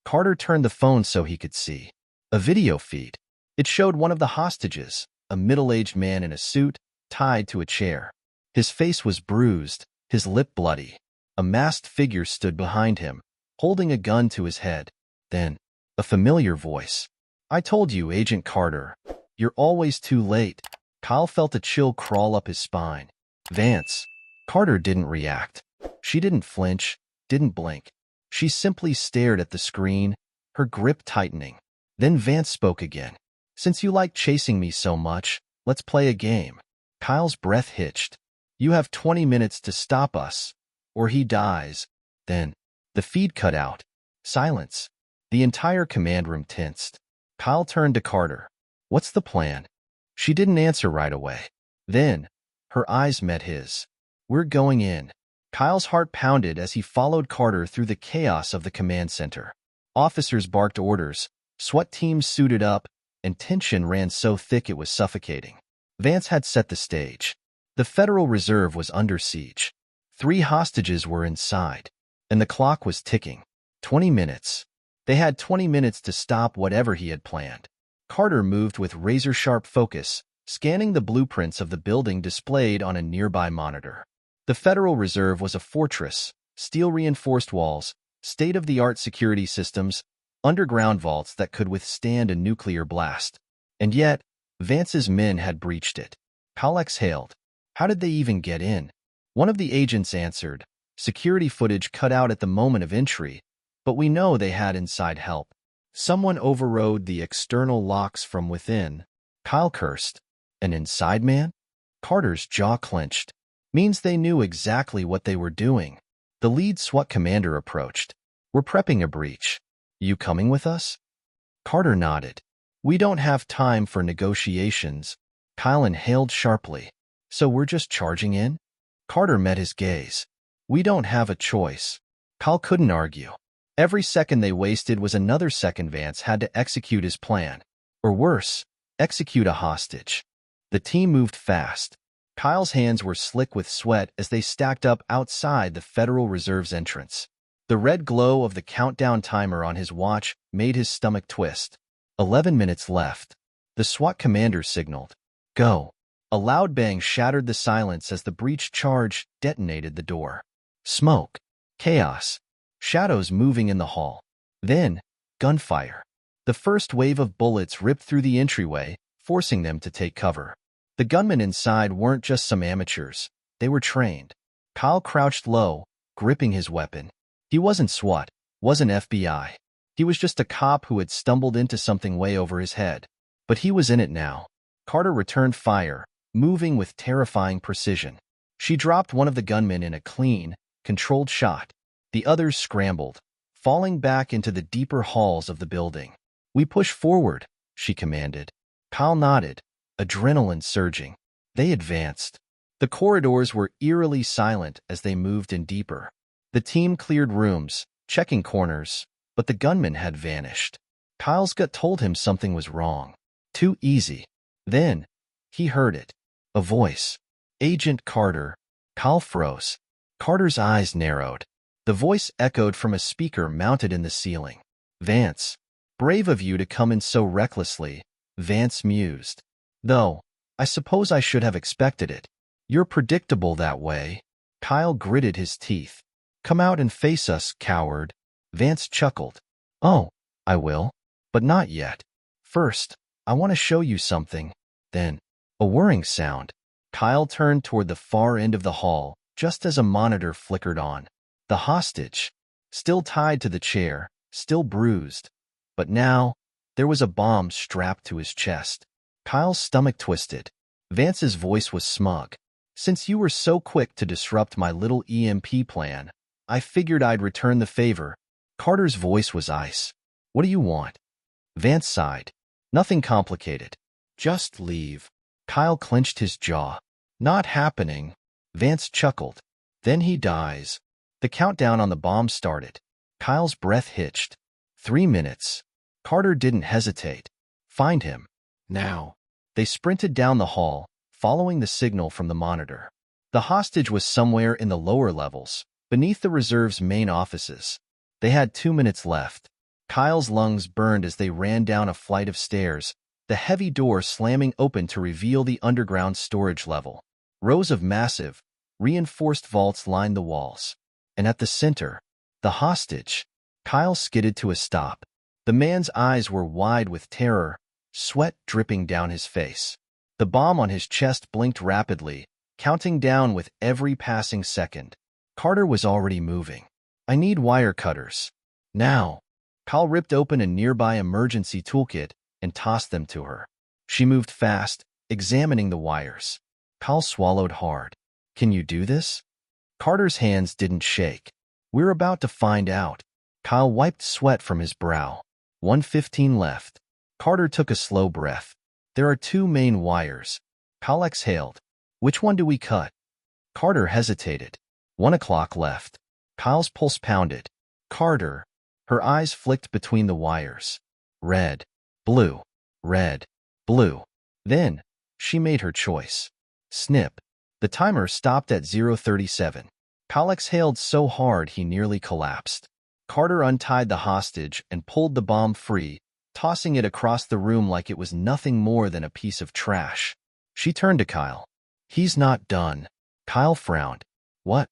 Carter turned the phone so he could see. A video feed. It showed one of the hostages, a middle-aged man in a suit, tied to a chair. His face was bruised, his lip bloody. A masked figure stood behind him, holding a gun to his head. Then, a familiar voice. "I told you, Agent Carter. You're always too late." Kyle felt a chill crawl up his spine. "Vance." Carter didn't react. She didn't flinch, didn't blink. She simply stared at the screen, her grip tightening. Then Vance spoke again. "Since you like chasing me so much, let's play a game." Kyle's breath hitched. "You have 20 minutes to stop us, or he dies." Then, the feed cut out. Silence. The entire command room tensed. Kyle turned to Carter. "What's the plan?" She didn't answer right away. Then, her eyes met his. "We're going in." Kyle's heart pounded as he followed Carter through the chaos of the command center. Officers barked orders, SWAT teams suited up, and tension ran so thick it was suffocating. Vance had set the stage. The Federal Reserve was under siege. 3 hostages were inside, and the clock was ticking. 20 minutes. They had 20 minutes to stop whatever he had planned. Carter moved with razor-sharp focus, scanning the blueprints of the building displayed on a nearby monitor. The Federal Reserve was a fortress, steel-reinforced walls, state-of-the-art security systems, underground vaults that could withstand a nuclear blast. And yet, Vance's men had breached it. Kyle exhaled. How did they even get in? One of the agents answered, "Security footage cut out at the moment of entry, but we know they had inside help. Someone overrode the external locks from within." Kyle cursed. "An inside man?" Carter's jaw clenched. "Means they knew exactly what they were doing." The lead SWAT commander approached. "We're prepping a breach. You coming with us?" Carter nodded. "We don't have time for negotiations." Kyle inhaled sharply. "So we're just charging in?" Carter met his gaze. "We don't have a choice." Kyle couldn't argue. Every second they wasted was another second Vance had to execute his plan. Or worse, execute a hostage. The team moved fast. Kyle's hands were slick with sweat as they stacked up outside the Federal Reserve's entrance. The red glow of the countdown timer on his watch made his stomach twist. 11 minutes left. The SWAT commander signaled. "Go." A loud bang shattered the silence as the breach charge detonated the door. Smoke. Chaos. Shadows moving in the hall. Then, gunfire. The first wave of bullets ripped through the entryway, forcing them to take cover. The gunmen inside weren't just some amateurs. They were trained. Kyle crouched low, gripping his weapon. He wasn't SWAT, wasn't FBI. He was just a cop who had stumbled into something way over his head. But he was in it now. Carter returned fire, moving with terrifying precision. She dropped one of the gunmen in a clean, controlled shot. The others scrambled, falling back into the deeper halls of the building. "We push forward," she commanded. Kyle nodded, adrenaline surging. They advanced. The corridors were eerily silent as they moved in deeper. The team cleared rooms, checking corners, but the gunman had vanished. Kyle's gut told him something was wrong. Too easy. Then, he heard it. A voice. "Agent Carter." Kyle froze. Carter's eyes narrowed. The voice echoed from a speaker mounted in the ceiling. "Vance. Brave of you to come in so recklessly," Vance mused. "Though, I suppose I should have expected it. You're predictable that way." Kyle gritted his teeth. "Come out and face us, coward." Vance chuckled. "Oh, I will. But not yet. First, I want to show you something." Then, a whirring sound. Kyle turned toward the far end of the hall, just as a monitor flickered on. The hostage, still tied to the chair, still bruised. But now, there was a bomb strapped to his chest. Kyle's stomach twisted. Vance's voice was smug. "Since you were so quick to disrupt my little EMP plan, I figured I'd return the favor." Carter's voice was ice. "What do you want?" Vance sighed. "Nothing complicated. Just leave." Kyle clenched his jaw. "Not happening." Vance chuckled. "Then he dies." The countdown on the bomb started. Kyle's breath hitched. 3 minutes. Carter didn't hesitate. "Find him. Now." They sprinted down the hall, following the signal from the monitor. The hostage was somewhere in the lower levels, beneath the reserve's main offices. They had 2 minutes left. Kyle's lungs burned as they ran down a flight of stairs, the heavy door slamming open to reveal the underground storage level. Rows of massive, reinforced vaults lined the walls. And at the center, the hostage. Kyle skidded to a stop. The man's eyes were wide with terror, sweat dripping down his face. The bomb on his chest blinked rapidly, counting down with every passing second. Carter was already moving. I need wire cutters. Now. Kyle ripped open a nearby emergency toolkit and tossed them to her. She moved fast, examining the wires. Kyle swallowed hard. Can you do this? Carter's hands didn't shake. We're about to find out. Kyle wiped sweat from his brow. 1:15 left. Carter took a slow breath. There are 2 main wires. Kyle exhaled. Which one do we cut? Carter hesitated. 1 o'clock left. Kyle's pulse pounded. Carter. Her eyes flicked between the wires. Red. Blue. Red. Blue. Then, she made her choice. Snip. The timer stopped at 0:37. Kyle exhaled so hard he nearly collapsed. Carter untied the hostage and pulled the bomb free, tossing it across the room like it was nothing more than a piece of trash. She turned to Kyle. He's not done. Kyle frowned. What?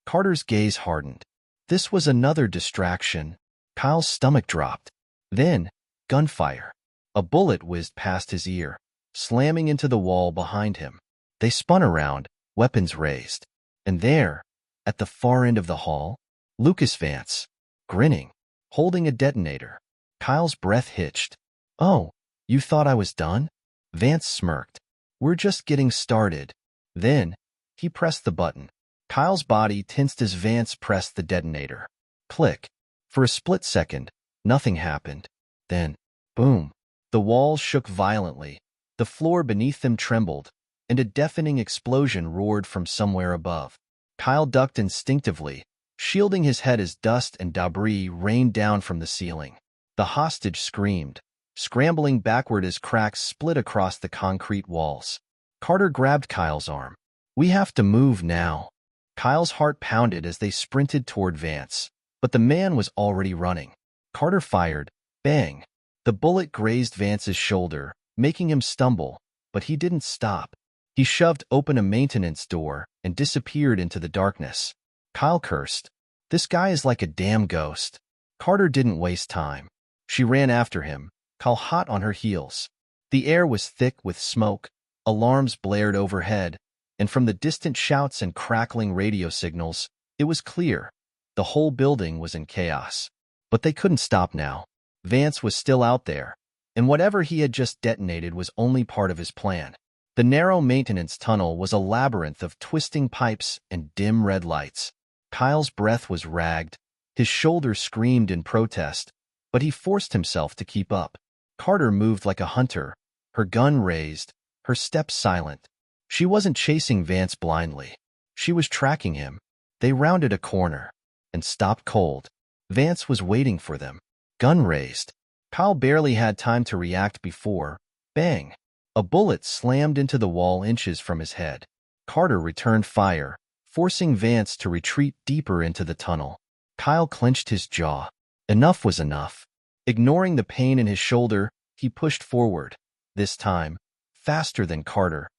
Carter's gaze hardened. This was another distraction. Kyle's stomach dropped. Then, gunfire. A bullet whizzed past his ear, slamming into the wall behind him. They spun around, weapons raised. And there, at the far end of the hall, Lucas Vance, grinning, holding a detonator. Kyle's breath hitched. Oh, you thought I was done? Vance smirked. We're just getting started. Then, he pressed the button. Kyle's body tensed as Vance pressed the detonator. Click. For a split second, nothing happened. Then, boom. The walls shook violently. The floor beneath them trembled, and a deafening explosion roared from somewhere above. Kyle ducked instinctively, shielding his head as dust and debris rained down from the ceiling. The hostage screamed, scrambling backward as cracks split across the concrete walls. Carter grabbed Kyle's arm. We have to move now. Kyle's heart pounded as they sprinted toward Vance, but the man was already running. Carter fired. Bang! The bullet grazed Vance's shoulder, making him stumble, but he didn't stop. He shoved open a maintenance door and disappeared into the darkness. Kyle cursed. This guy is like a damn ghost. Carter didn't waste time. She ran after him, Kyle hot on her heels. The air was thick with smoke, alarms blared overhead, and from the distant shouts and crackling radio signals, it was clear. The whole building was in chaos. But they couldn't stop now. Vance was still out there, and whatever he had just detonated was only part of his plan. The narrow maintenance tunnel was a labyrinth of twisting pipes and dim red lights. Kyle's breath was ragged. His shoulders screamed in protest, but he forced himself to keep up. Carter moved like a hunter, her gun raised, her steps silent. She wasn't chasing Vance blindly. She was tracking him. They rounded a corner and stopped cold. Vance was waiting for them, gun raised. Kyle barely had time to react before, bang, a bullet slammed into the wall inches from his head. Carter returned fire, forcing Vance to retreat deeper into the tunnel. Kyle clenched his jaw. Enough was enough. Ignoring the pain in his shoulder, he pushed forward, this time, faster than Carter,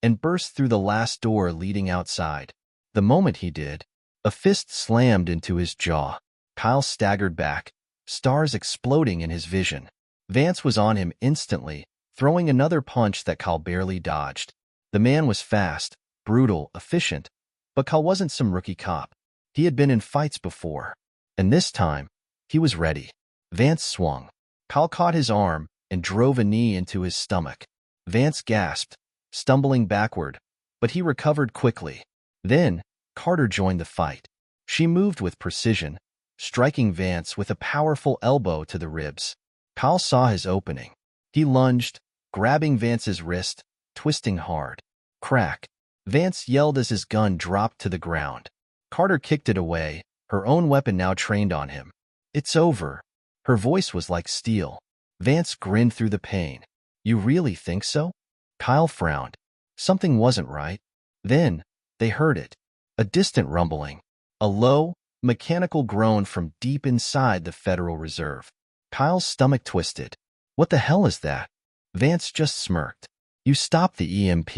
and burst through the last door leading outside. The moment he did, a fist slammed into his jaw. Kyle staggered back, stars exploding in his vision. Vance was on him instantly, throwing another punch that Kyle barely dodged. The man was fast, brutal, efficient, but Kyle wasn't some rookie cop. He had been in fights before, and this time, he was ready. Vance swung. Kyle caught his arm and drove a knee into his stomach. Vance gasped, stumbling backward, but he recovered quickly. Then, Carter joined the fight. She moved with precision, striking Vance with a powerful elbow to the ribs. Kyle saw his opening. He lunged, grabbing Vance's wrist, twisting hard. Crack. Vance yelled as his gun dropped to the ground. Carter kicked it away, her own weapon now trained on him. It's over. Her voice was like steel. Vance grinned through the pain. You really think so? Kyle frowned. Something wasn't right. Then, they heard it. A distant rumbling. A low, mechanical groan from deep inside the Federal Reserve. Kyle's stomach twisted. What the hell is that? Vance just smirked. You stopped the EMP.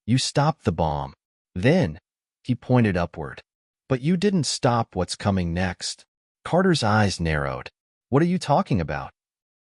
You stopped the bomb. Then, he pointed upward. But you didn't stop what's coming next. Carter's eyes narrowed. What are you talking about?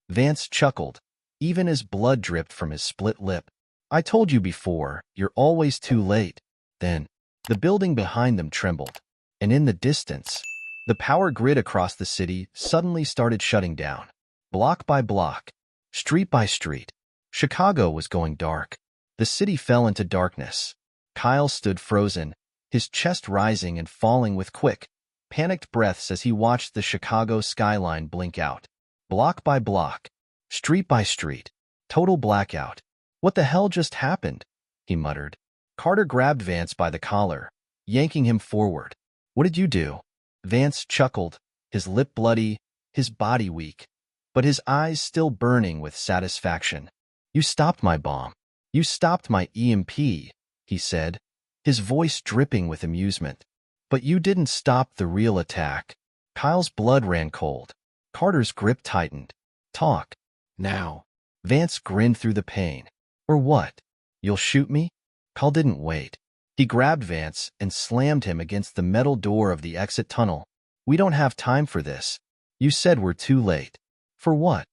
Vance chuckled, even as blood dripped from his split lip. I told you before, you're always too late. Then, the building behind them trembled, and in the distance, the power grid across the city suddenly started shutting down. Block by block, street by street, Chicago was going dark. The city fell into darkness. Kyle stood frozen, his chest rising and falling with quick, panicked breaths as he watched the Chicago skyline blink out. Block by block, street by street, total blackout. What the hell just happened? He muttered. Carter grabbed Vance by the collar, yanking him forward. What did you do? Vance chuckled, his lip bloody, his body weak, but his eyes still burning with satisfaction. You stopped my bomb. You stopped my EMP, he said, his voice dripping with amusement. But you didn't stop the real attack. Kyle's blood ran cold. Carter's grip tightened. Talk. Now. Vance grinned through the pain. Or what? You'll shoot me? Kyle didn't wait. He grabbed Vance and slammed him against the metal door of the exit tunnel. We don't have time for this. You said we're too late. For what?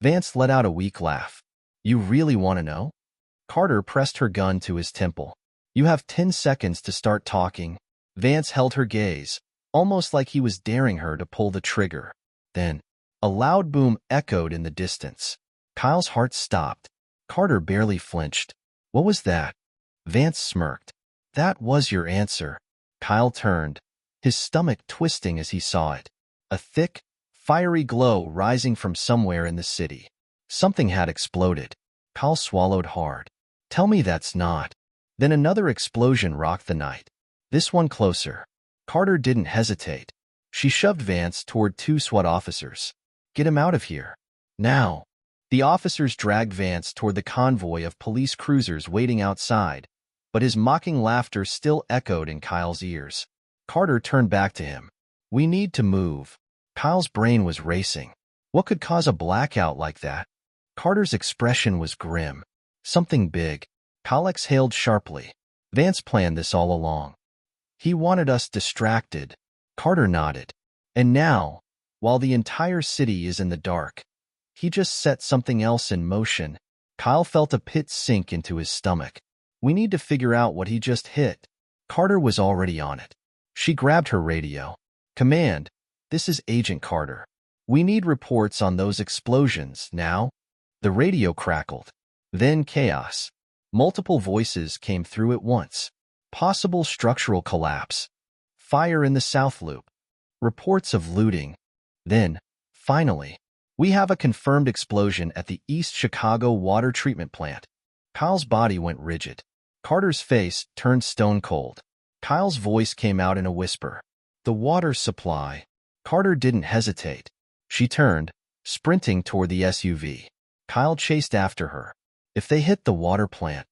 Vance let out a weak laugh. You really want to know? Carter pressed her gun to his temple. You have 10 seconds to start talking. Vance held her gaze, almost like he was daring her to pull the trigger. Then, a loud boom echoed in the distance. Kyle's heart stopped. Carter barely flinched. What was that? Vance smirked. That was your answer. Kyle turned, his stomach twisting as he saw it. A thick, fiery glow rising from somewhere in the city. Something had exploded. Kyle swallowed hard. Tell me that's not. Then another explosion rocked the night. This one closer. Carter didn't hesitate. She shoved Vance toward 2 SWAT officers. Get him out of here. Now. The officers dragged Vance toward the convoy of police cruisers waiting outside, but his mocking laughter still echoed in Kyle's ears. Carter turned back to him. We need to move. Kyle's brain was racing. What could cause a blackout like that? Carter's expression was grim. Something big. Kyle exhaled sharply. Vance planned this all along. He wanted us distracted. Carter nodded. And now, while the entire city is in the dark, he just set something else in motion. Kyle felt a pit sink into his stomach. We need to figure out what he just hit. Carter was already on it. She grabbed her radio. Command, this is Agent Carter. We need reports on those explosions now. The radio crackled. Then chaos. Multiple voices came through at once. Possible structural collapse. Fire in the South Loop. Reports of looting. Then, finally, we have a confirmed explosion at the East Chicago water treatment plant. Kyle's body went rigid. Carter's face turned stone cold. Kyle's voice came out in a whisper. The water supply. Carter didn't hesitate. She turned, sprinting toward the SUV. Kyle chased after her. If they hit the water plant.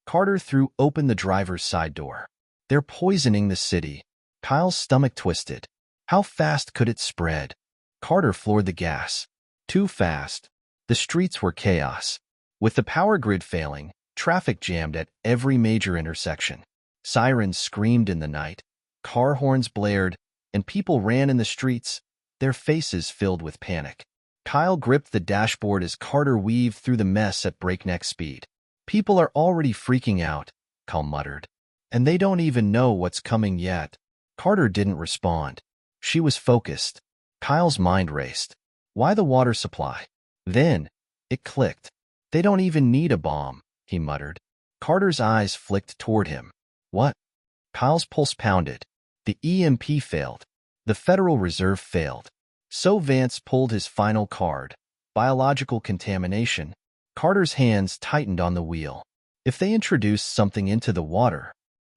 Carter threw open the driver's side door. They're poisoning the city. Kyle's stomach twisted. How fast could it spread? Carter floored the gas. Too fast. The streets were chaos. With the power grid failing, traffic jammed at every major intersection. Sirens screamed in the night. Car horns blared, and people ran in the streets, their faces filled with panic. Kyle gripped the dashboard as Carter weaved through the mess at breakneck speed. People are already freaking out, Kyle muttered. And they don't even know what's coming yet. Carter didn't respond. She was focused. Kyle's mind raced. Why the water supply? Then, it clicked. They don't even need a bomb, he muttered. Carter's eyes flicked toward him. What? Kyle's pulse pounded. The EMP failed. The Federal Reserve failed. So Vance pulled his final card. Biological contamination. Carter's hands tightened on the wheel. If they introduced something into the water.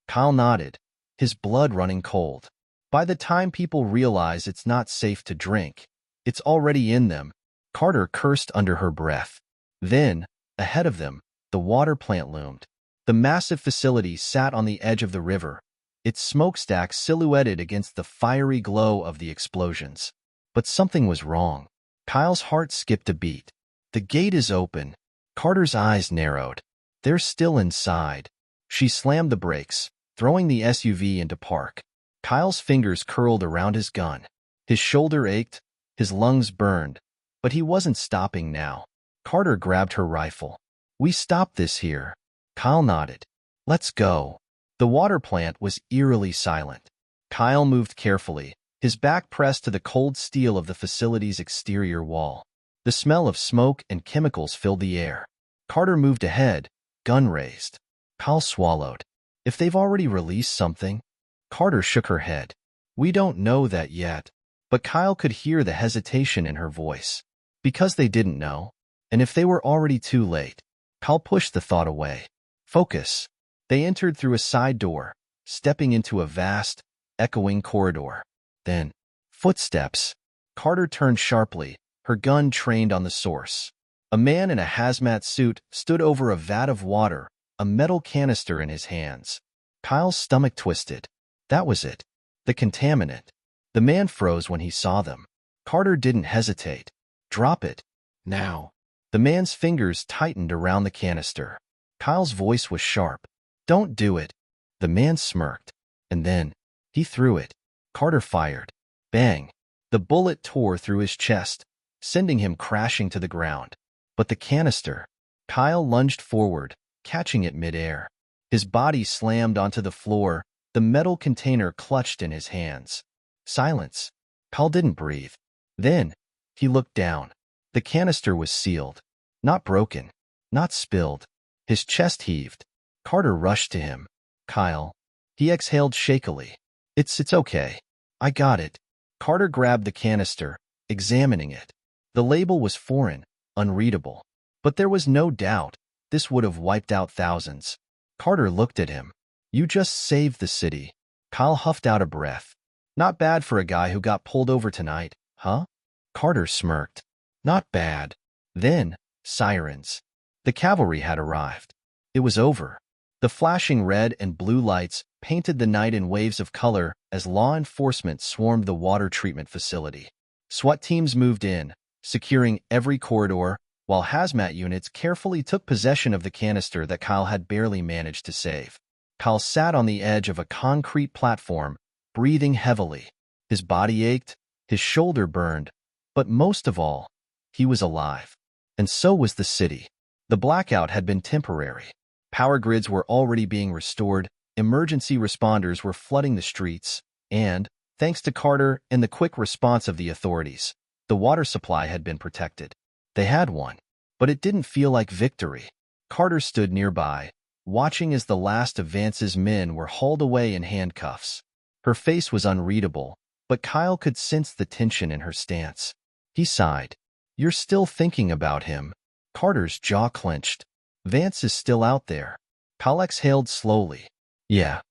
Kyle nodded, his blood running cold. By the time people realize it's not safe to drink, it's already in them. Carter cursed under her breath. Then, ahead of them, the water plant loomed. The massive facility sat on the edge of the river, its smokestack silhouetted against the fiery glow of the explosions. But something was wrong. Kyle's heart skipped a beat. The gate is open. Carter's eyes narrowed. They're still inside. She slammed the brakes, throwing the SUV into park. Kyle's fingers curled around his gun. His shoulder ached, his lungs burned, but he wasn't stopping now. Carter grabbed her rifle. We stopped this here. Kyle nodded. Let's go. The water plant was eerily silent. Kyle moved carefully, his back pressed to the cold steel of the facility's exterior wall. The smell of smoke and chemicals filled the air. Carter moved ahead, gun raised. Kyle swallowed. If they've already released something? Carter shook her head. We don't know that yet. But Kyle could hear the hesitation in her voice. Because they didn't know, and if they were already too late, Kyle pushed the thought away. Focus. They entered through a side door, stepping into a vast, echoing corridor. Then, footsteps. Carter turned sharply, her gun trained on the source. A man in a hazmat suit stood over a vat of water, a metal canister in his hands. Kyle's stomach twisted. That was it. The contaminant. The man froze when he saw them. Carter didn't hesitate. Drop it. Now. The man's fingers tightened around the canister. Kyle's voice was sharp. Don't do it. The man smirked. And then, he threw it. Carter fired. Bang. The bullet tore through his chest, sending him crashing to the ground. But the canister. Kyle lunged forward, catching it midair. His body slammed onto the floor, the metal container clutched in his hands. Silence. Kyle didn't breathe. Then, he looked down. The canister was sealed. Not broken. Not spilled. His chest heaved. Carter rushed to him. Kyle. He exhaled shakily. It's okay. I got it. Carter grabbed the canister, examining it. The label was foreign, unreadable. But there was no doubt this would have wiped out thousands. Carter looked at him. You just saved the city. Kyle huffed out a breath. Not bad for a guy who got pulled over tonight, huh? Carter smirked. Not bad. Then, sirens. The cavalry had arrived. It was over. The flashing red and blue lights painted the night in waves of color as law enforcement swarmed the water treatment facility. SWAT teams moved in, securing every corridor, while hazmat units carefully took possession of the canister that Kyle had barely managed to save. Kyle sat on the edge of a concrete platform, breathing heavily. His body ached, his shoulder burned, but most of all, he was alive. And so was the city. The blackout had been temporary. Power grids were already being restored, emergency responders were flooding the streets, and, thanks to Carter and the quick response of the authorities, the water supply had been protected. They had won, but it didn't feel like victory. Carter stood nearby, watching as the last of Vance's men were hauled away in handcuffs. Her face was unreadable, but Kyle could sense the tension in her stance. He sighed. You're still thinking about him. Carter's jaw clenched. Vance is still out there. Kyle exhaled slowly. Yeah,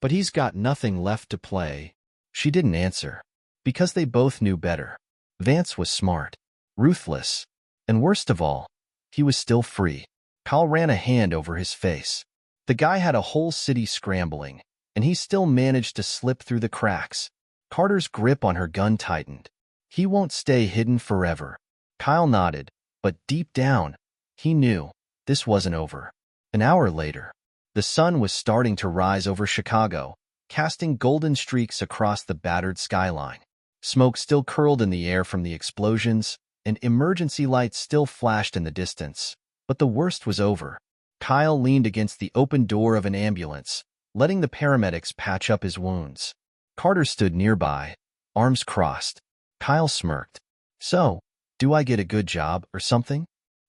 but he's got nothing left to play. She didn't answer, because they both knew better. Vance was smart, ruthless, and worst of all, he was still free. Kyle ran a hand over his face. The guy had a whole city scrambling, and he still managed to slip through the cracks. Carter's grip on her gun tightened. He won't stay hidden forever. Kyle nodded, but deep down, he knew this wasn't over. An hour later, the sun was starting to rise over Chicago, casting golden streaks across the battered skyline. Smoke still curled in the air from the explosions, and emergency lights still flashed in the distance. But the worst was over. Kyle leaned against the open door of an ambulance, letting the paramedics patch up his wounds. Carter stood nearby, arms crossed. Kyle smirked. So, do I get a good job or something?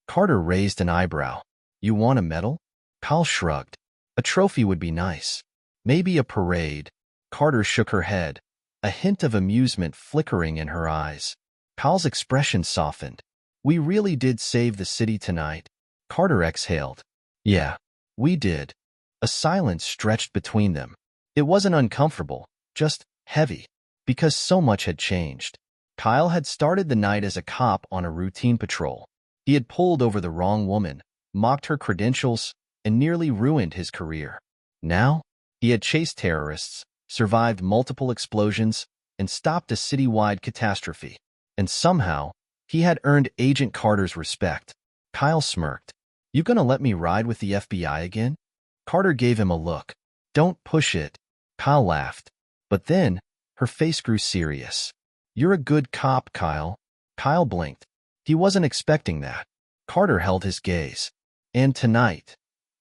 Carter raised an eyebrow. You want a medal? Kyle shrugged. A trophy would be nice. Maybe a parade. Carter shook her head, a hint of amusement flickering in her eyes. Kyle's expression softened. We really did save the city tonight. Carter exhaled. Yeah, we did. A silence stretched between them. It wasn't uncomfortable, just heavy, because so much had changed. Kyle had started the night as a cop on a routine patrol. He had pulled over the wrong woman, mocked her credentials, and nearly ruined his career. Now, he had chased terrorists, survived multiple explosions, and stopped a citywide catastrophe. And somehow, He had earned Agent Carter's respect. Kyle smirked. You gonna let me ride with the FBI again? Carter gave him a look. Don't push it. Kyle laughed. But then, her face grew serious. You're a good cop, Kyle. Kyle blinked. He wasn't expecting that. Carter held his gaze. And tonight,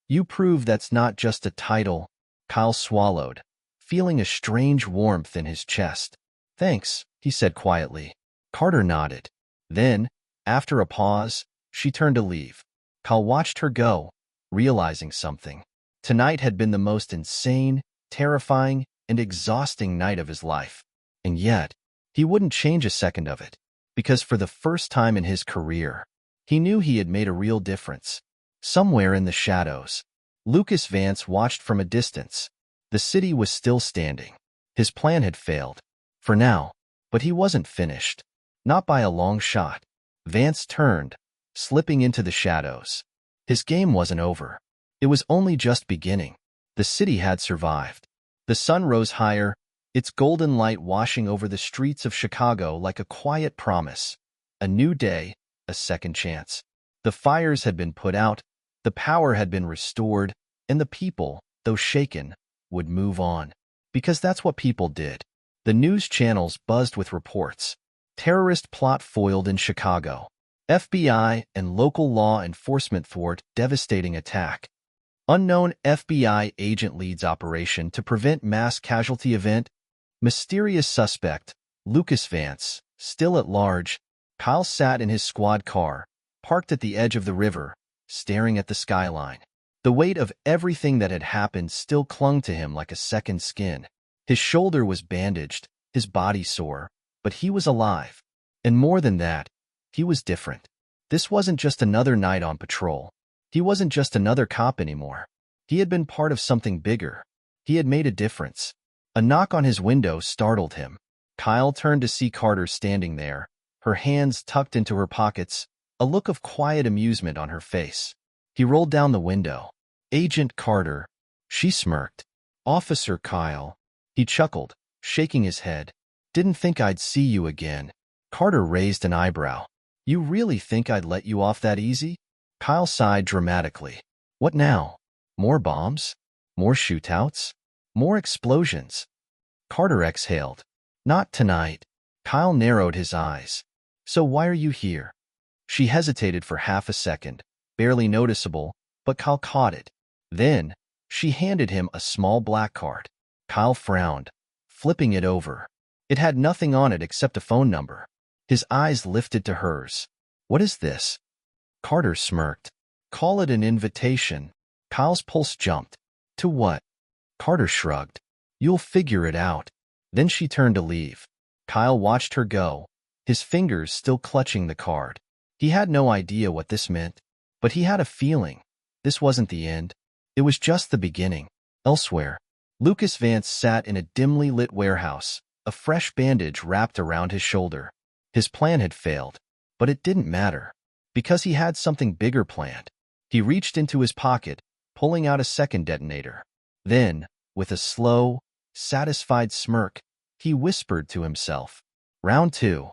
you prove that's not just a title. Kyle swallowed, feeling a strange warmth in his chest. Thanks, he said quietly. Carter nodded. Then, after a pause, she turned to leave. Kyle watched her go, realizing something. Tonight had been the most insane, terrifying, and exhausting night of his life. And yet, he wouldn't change a second of it, because for the first time in his career, he knew he had made a real difference. Somewhere in the shadows, Lucas Vance watched from a distance. The city was still standing. His plan had failed. For now, but he wasn't finished. Not by a long shot. Vance turned, slipping into the shadows. His game wasn't over. It was only just beginning. The city had survived. The sun rose higher, its golden light washing over the streets of Chicago like a quiet promise. A new day, a second chance. The fires had been put out, the power had been restored, and the people, though shaken, would move on. Because that's what people did. The news channels buzzed with reports. Terrorist plot foiled in Chicago. FBI and local law enforcement thwart devastating attack. Unknown FBI agent leads operation to prevent mass casualty event. Mysterious suspect, Lucas Vance, still at large. Kyle sat in his squad car, parked at the edge of the river, staring at the skyline. The weight of everything that had happened still clung to him like a second skin. His shoulder was bandaged, his body sore, but he was alive. And more than that, he was different. This wasn't just another night on patrol. He wasn't just another cop anymore. He had been part of something bigger. He had made a difference. A knock on his window startled him. Kyle turned to see Carter standing there, her hands tucked into her pockets, a look of quiet amusement on her face. He rolled down the window. Agent Carter. She smirked. Officer Kyle. He chuckled, shaking his head. Didn't think I'd see you again. Carter raised an eyebrow. You really think I'd let you off that easy? Kyle sighed dramatically. What now? More bombs? More shootouts? More explosions? Carter exhaled. Not tonight. Kyle narrowed his eyes. So why are you here? She hesitated for half a second, barely noticeable, but Kyle caught it. Then, she handed him a small black card. Kyle frowned, flipping it over. It had nothing on it except a phone number. His eyes lifted to hers. What is this? Carter smirked. Call it an invitation. Kyle's pulse jumped. To what? Carter shrugged. You'll figure it out. Then she turned to leave. Kyle watched her go, his fingers still clutching the card. He had no idea what this meant, but he had a feeling. This wasn't the end. It was just the beginning. Elsewhere, Lucas Vance sat in a dimly lit warehouse, a fresh bandage wrapped around his shoulder. His plan had failed, but it didn't matter, because he had something bigger planned. He reached into his pocket, pulling out a second detonator. Then, with a slow, satisfied smirk, he whispered to himself, Round 2.